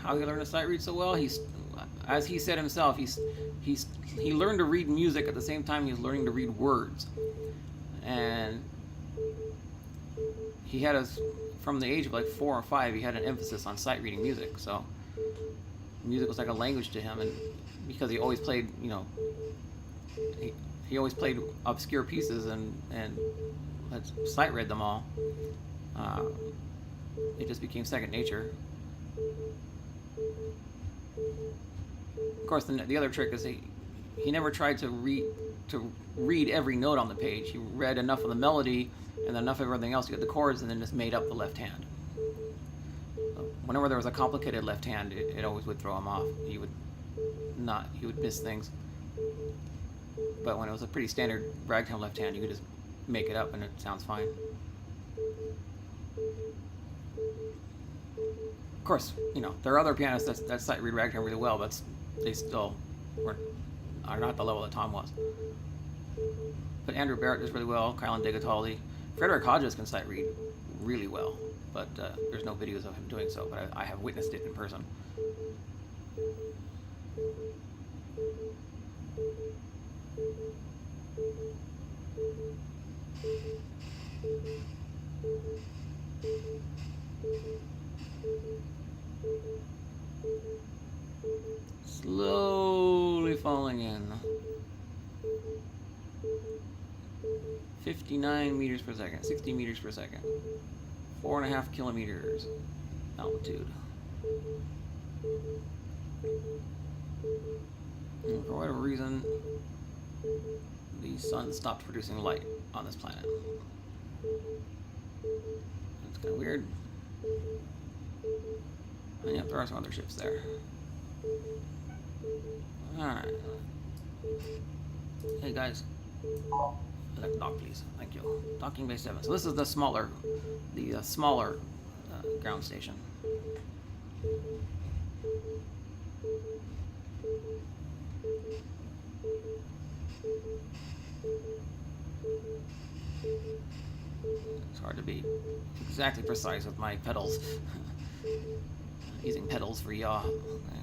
How he learned to sight read so well? As he said himself, he learned to read music at the same time he was learning to read words, and he had from the age of like 4 or 5, he had an emphasis on sight reading music. So music was like a language to him, and because he always played, you know, he always played obscure pieces and sight read them all. It just became second nature. Of course, the other trick is he never tried to read every note on the page. He read enough of the melody and enough of everything else to get the chords, and then just made up the left hand. So whenever there was a complicated left hand, it always would throw him off. He would miss things. But when it was a pretty standard ragtime left hand, you could just make it up and it sounds fine. Of course, you know, there are other pianists that sight read ragtime really well, but they still are not the level that Tom was. But Andrew Barrett does really well, Kylan Degataldi. Frederick Hodges can sight read really well, but there's no videos of him doing so, but I have witnessed it in person. Slowly falling in. 59 meters per second, 60 meters per second, 4.5 kilometers altitude. And for whatever reason, the sun stopped producing light on this planet. That's kind of weird. And yep, there are some other ships there. Alright. Hey guys. Dock, please. Thank you. Docking Bay 7. So this is the smaller ground station. It's hard to be exactly precise with my pedals. Using pedals for yaw. Okay.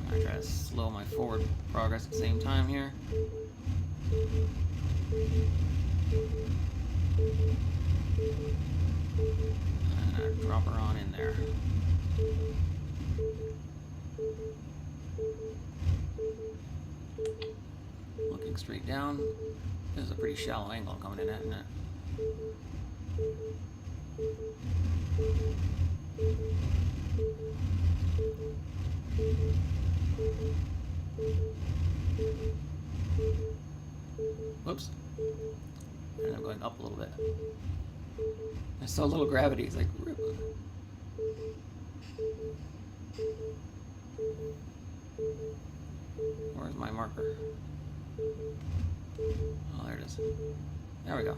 I try to slow my forward progress at the same time here. And I drop her on in there. Looking straight down. This is a pretty shallow angle coming in at, isn't it? Whoops. And I'm going up a little bit. There's so little gravity, it's like... Where's my marker? Oh, there it is. There we go.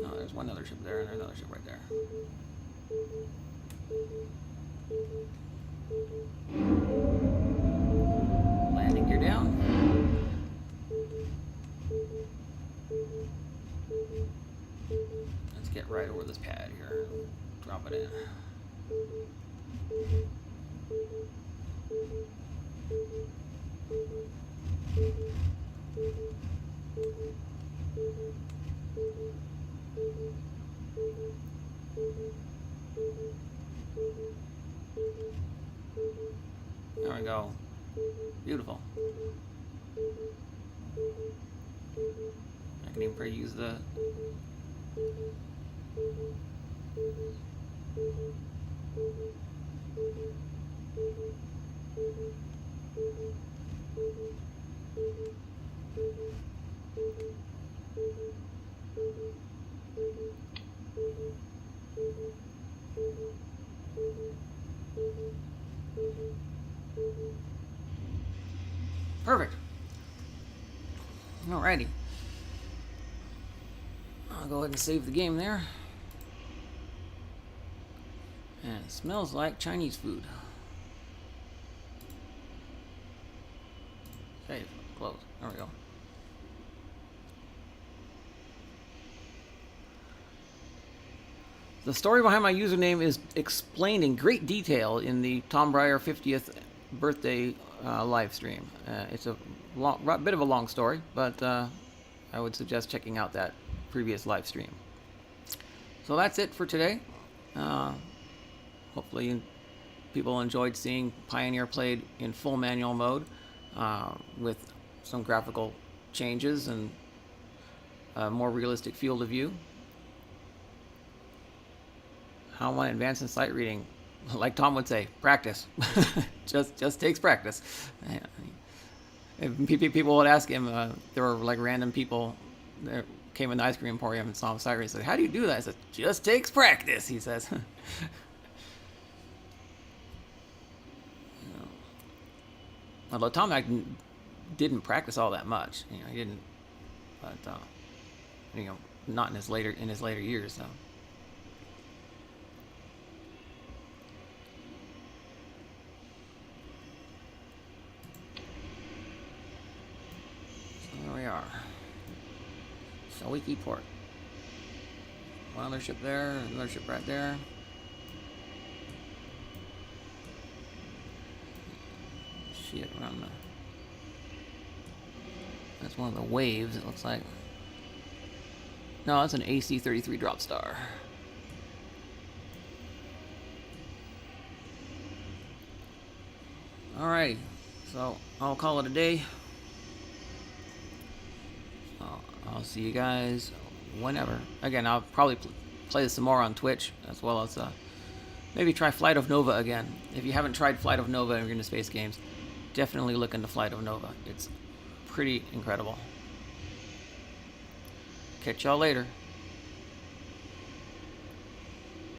Oh, there's one other ship there and another ship right there. Landing gear down. Let's get right over this pad here. Drop it in. There we go. Beautiful. I can even probably use the... Perfect. Alrighty. I'll go ahead and save the game there. And it smells like Chinese food. Save. Close. There we go. The story behind my username is explained in great detail in the Tom Breyer 50th birthday live stream. It's a bit of a long story, but I would suggest checking out that previous live stream. So that's it for today. Hopefully people enjoyed seeing Pioneer played in full manual mode with some graphical changes and a more realistic field of view. How am I advanced in sight reading? Like Tom would say, practice. just takes practice. People would ask him, there were like random people that came in the ice cream emporium and saw him sight reading. He said, how do you do that? I said, just takes practice, he says. Although Tom didn't practice all that much. He didn't, but not in his later years, though. There we are. Sawiki Port. One other ship there, another ship right there. Shit, around the... That's one of the waves, it looks like. No, that's an AC-33 drop star. Alright, so I'll call it a day. I'll see you guys whenever. Again, I'll probably play this some more on Twitch, as well as maybe try Flight of Nova again. If you haven't tried Flight of Nova and you're into space games, definitely look into Flight of Nova. It's pretty incredible. Catch y'all later.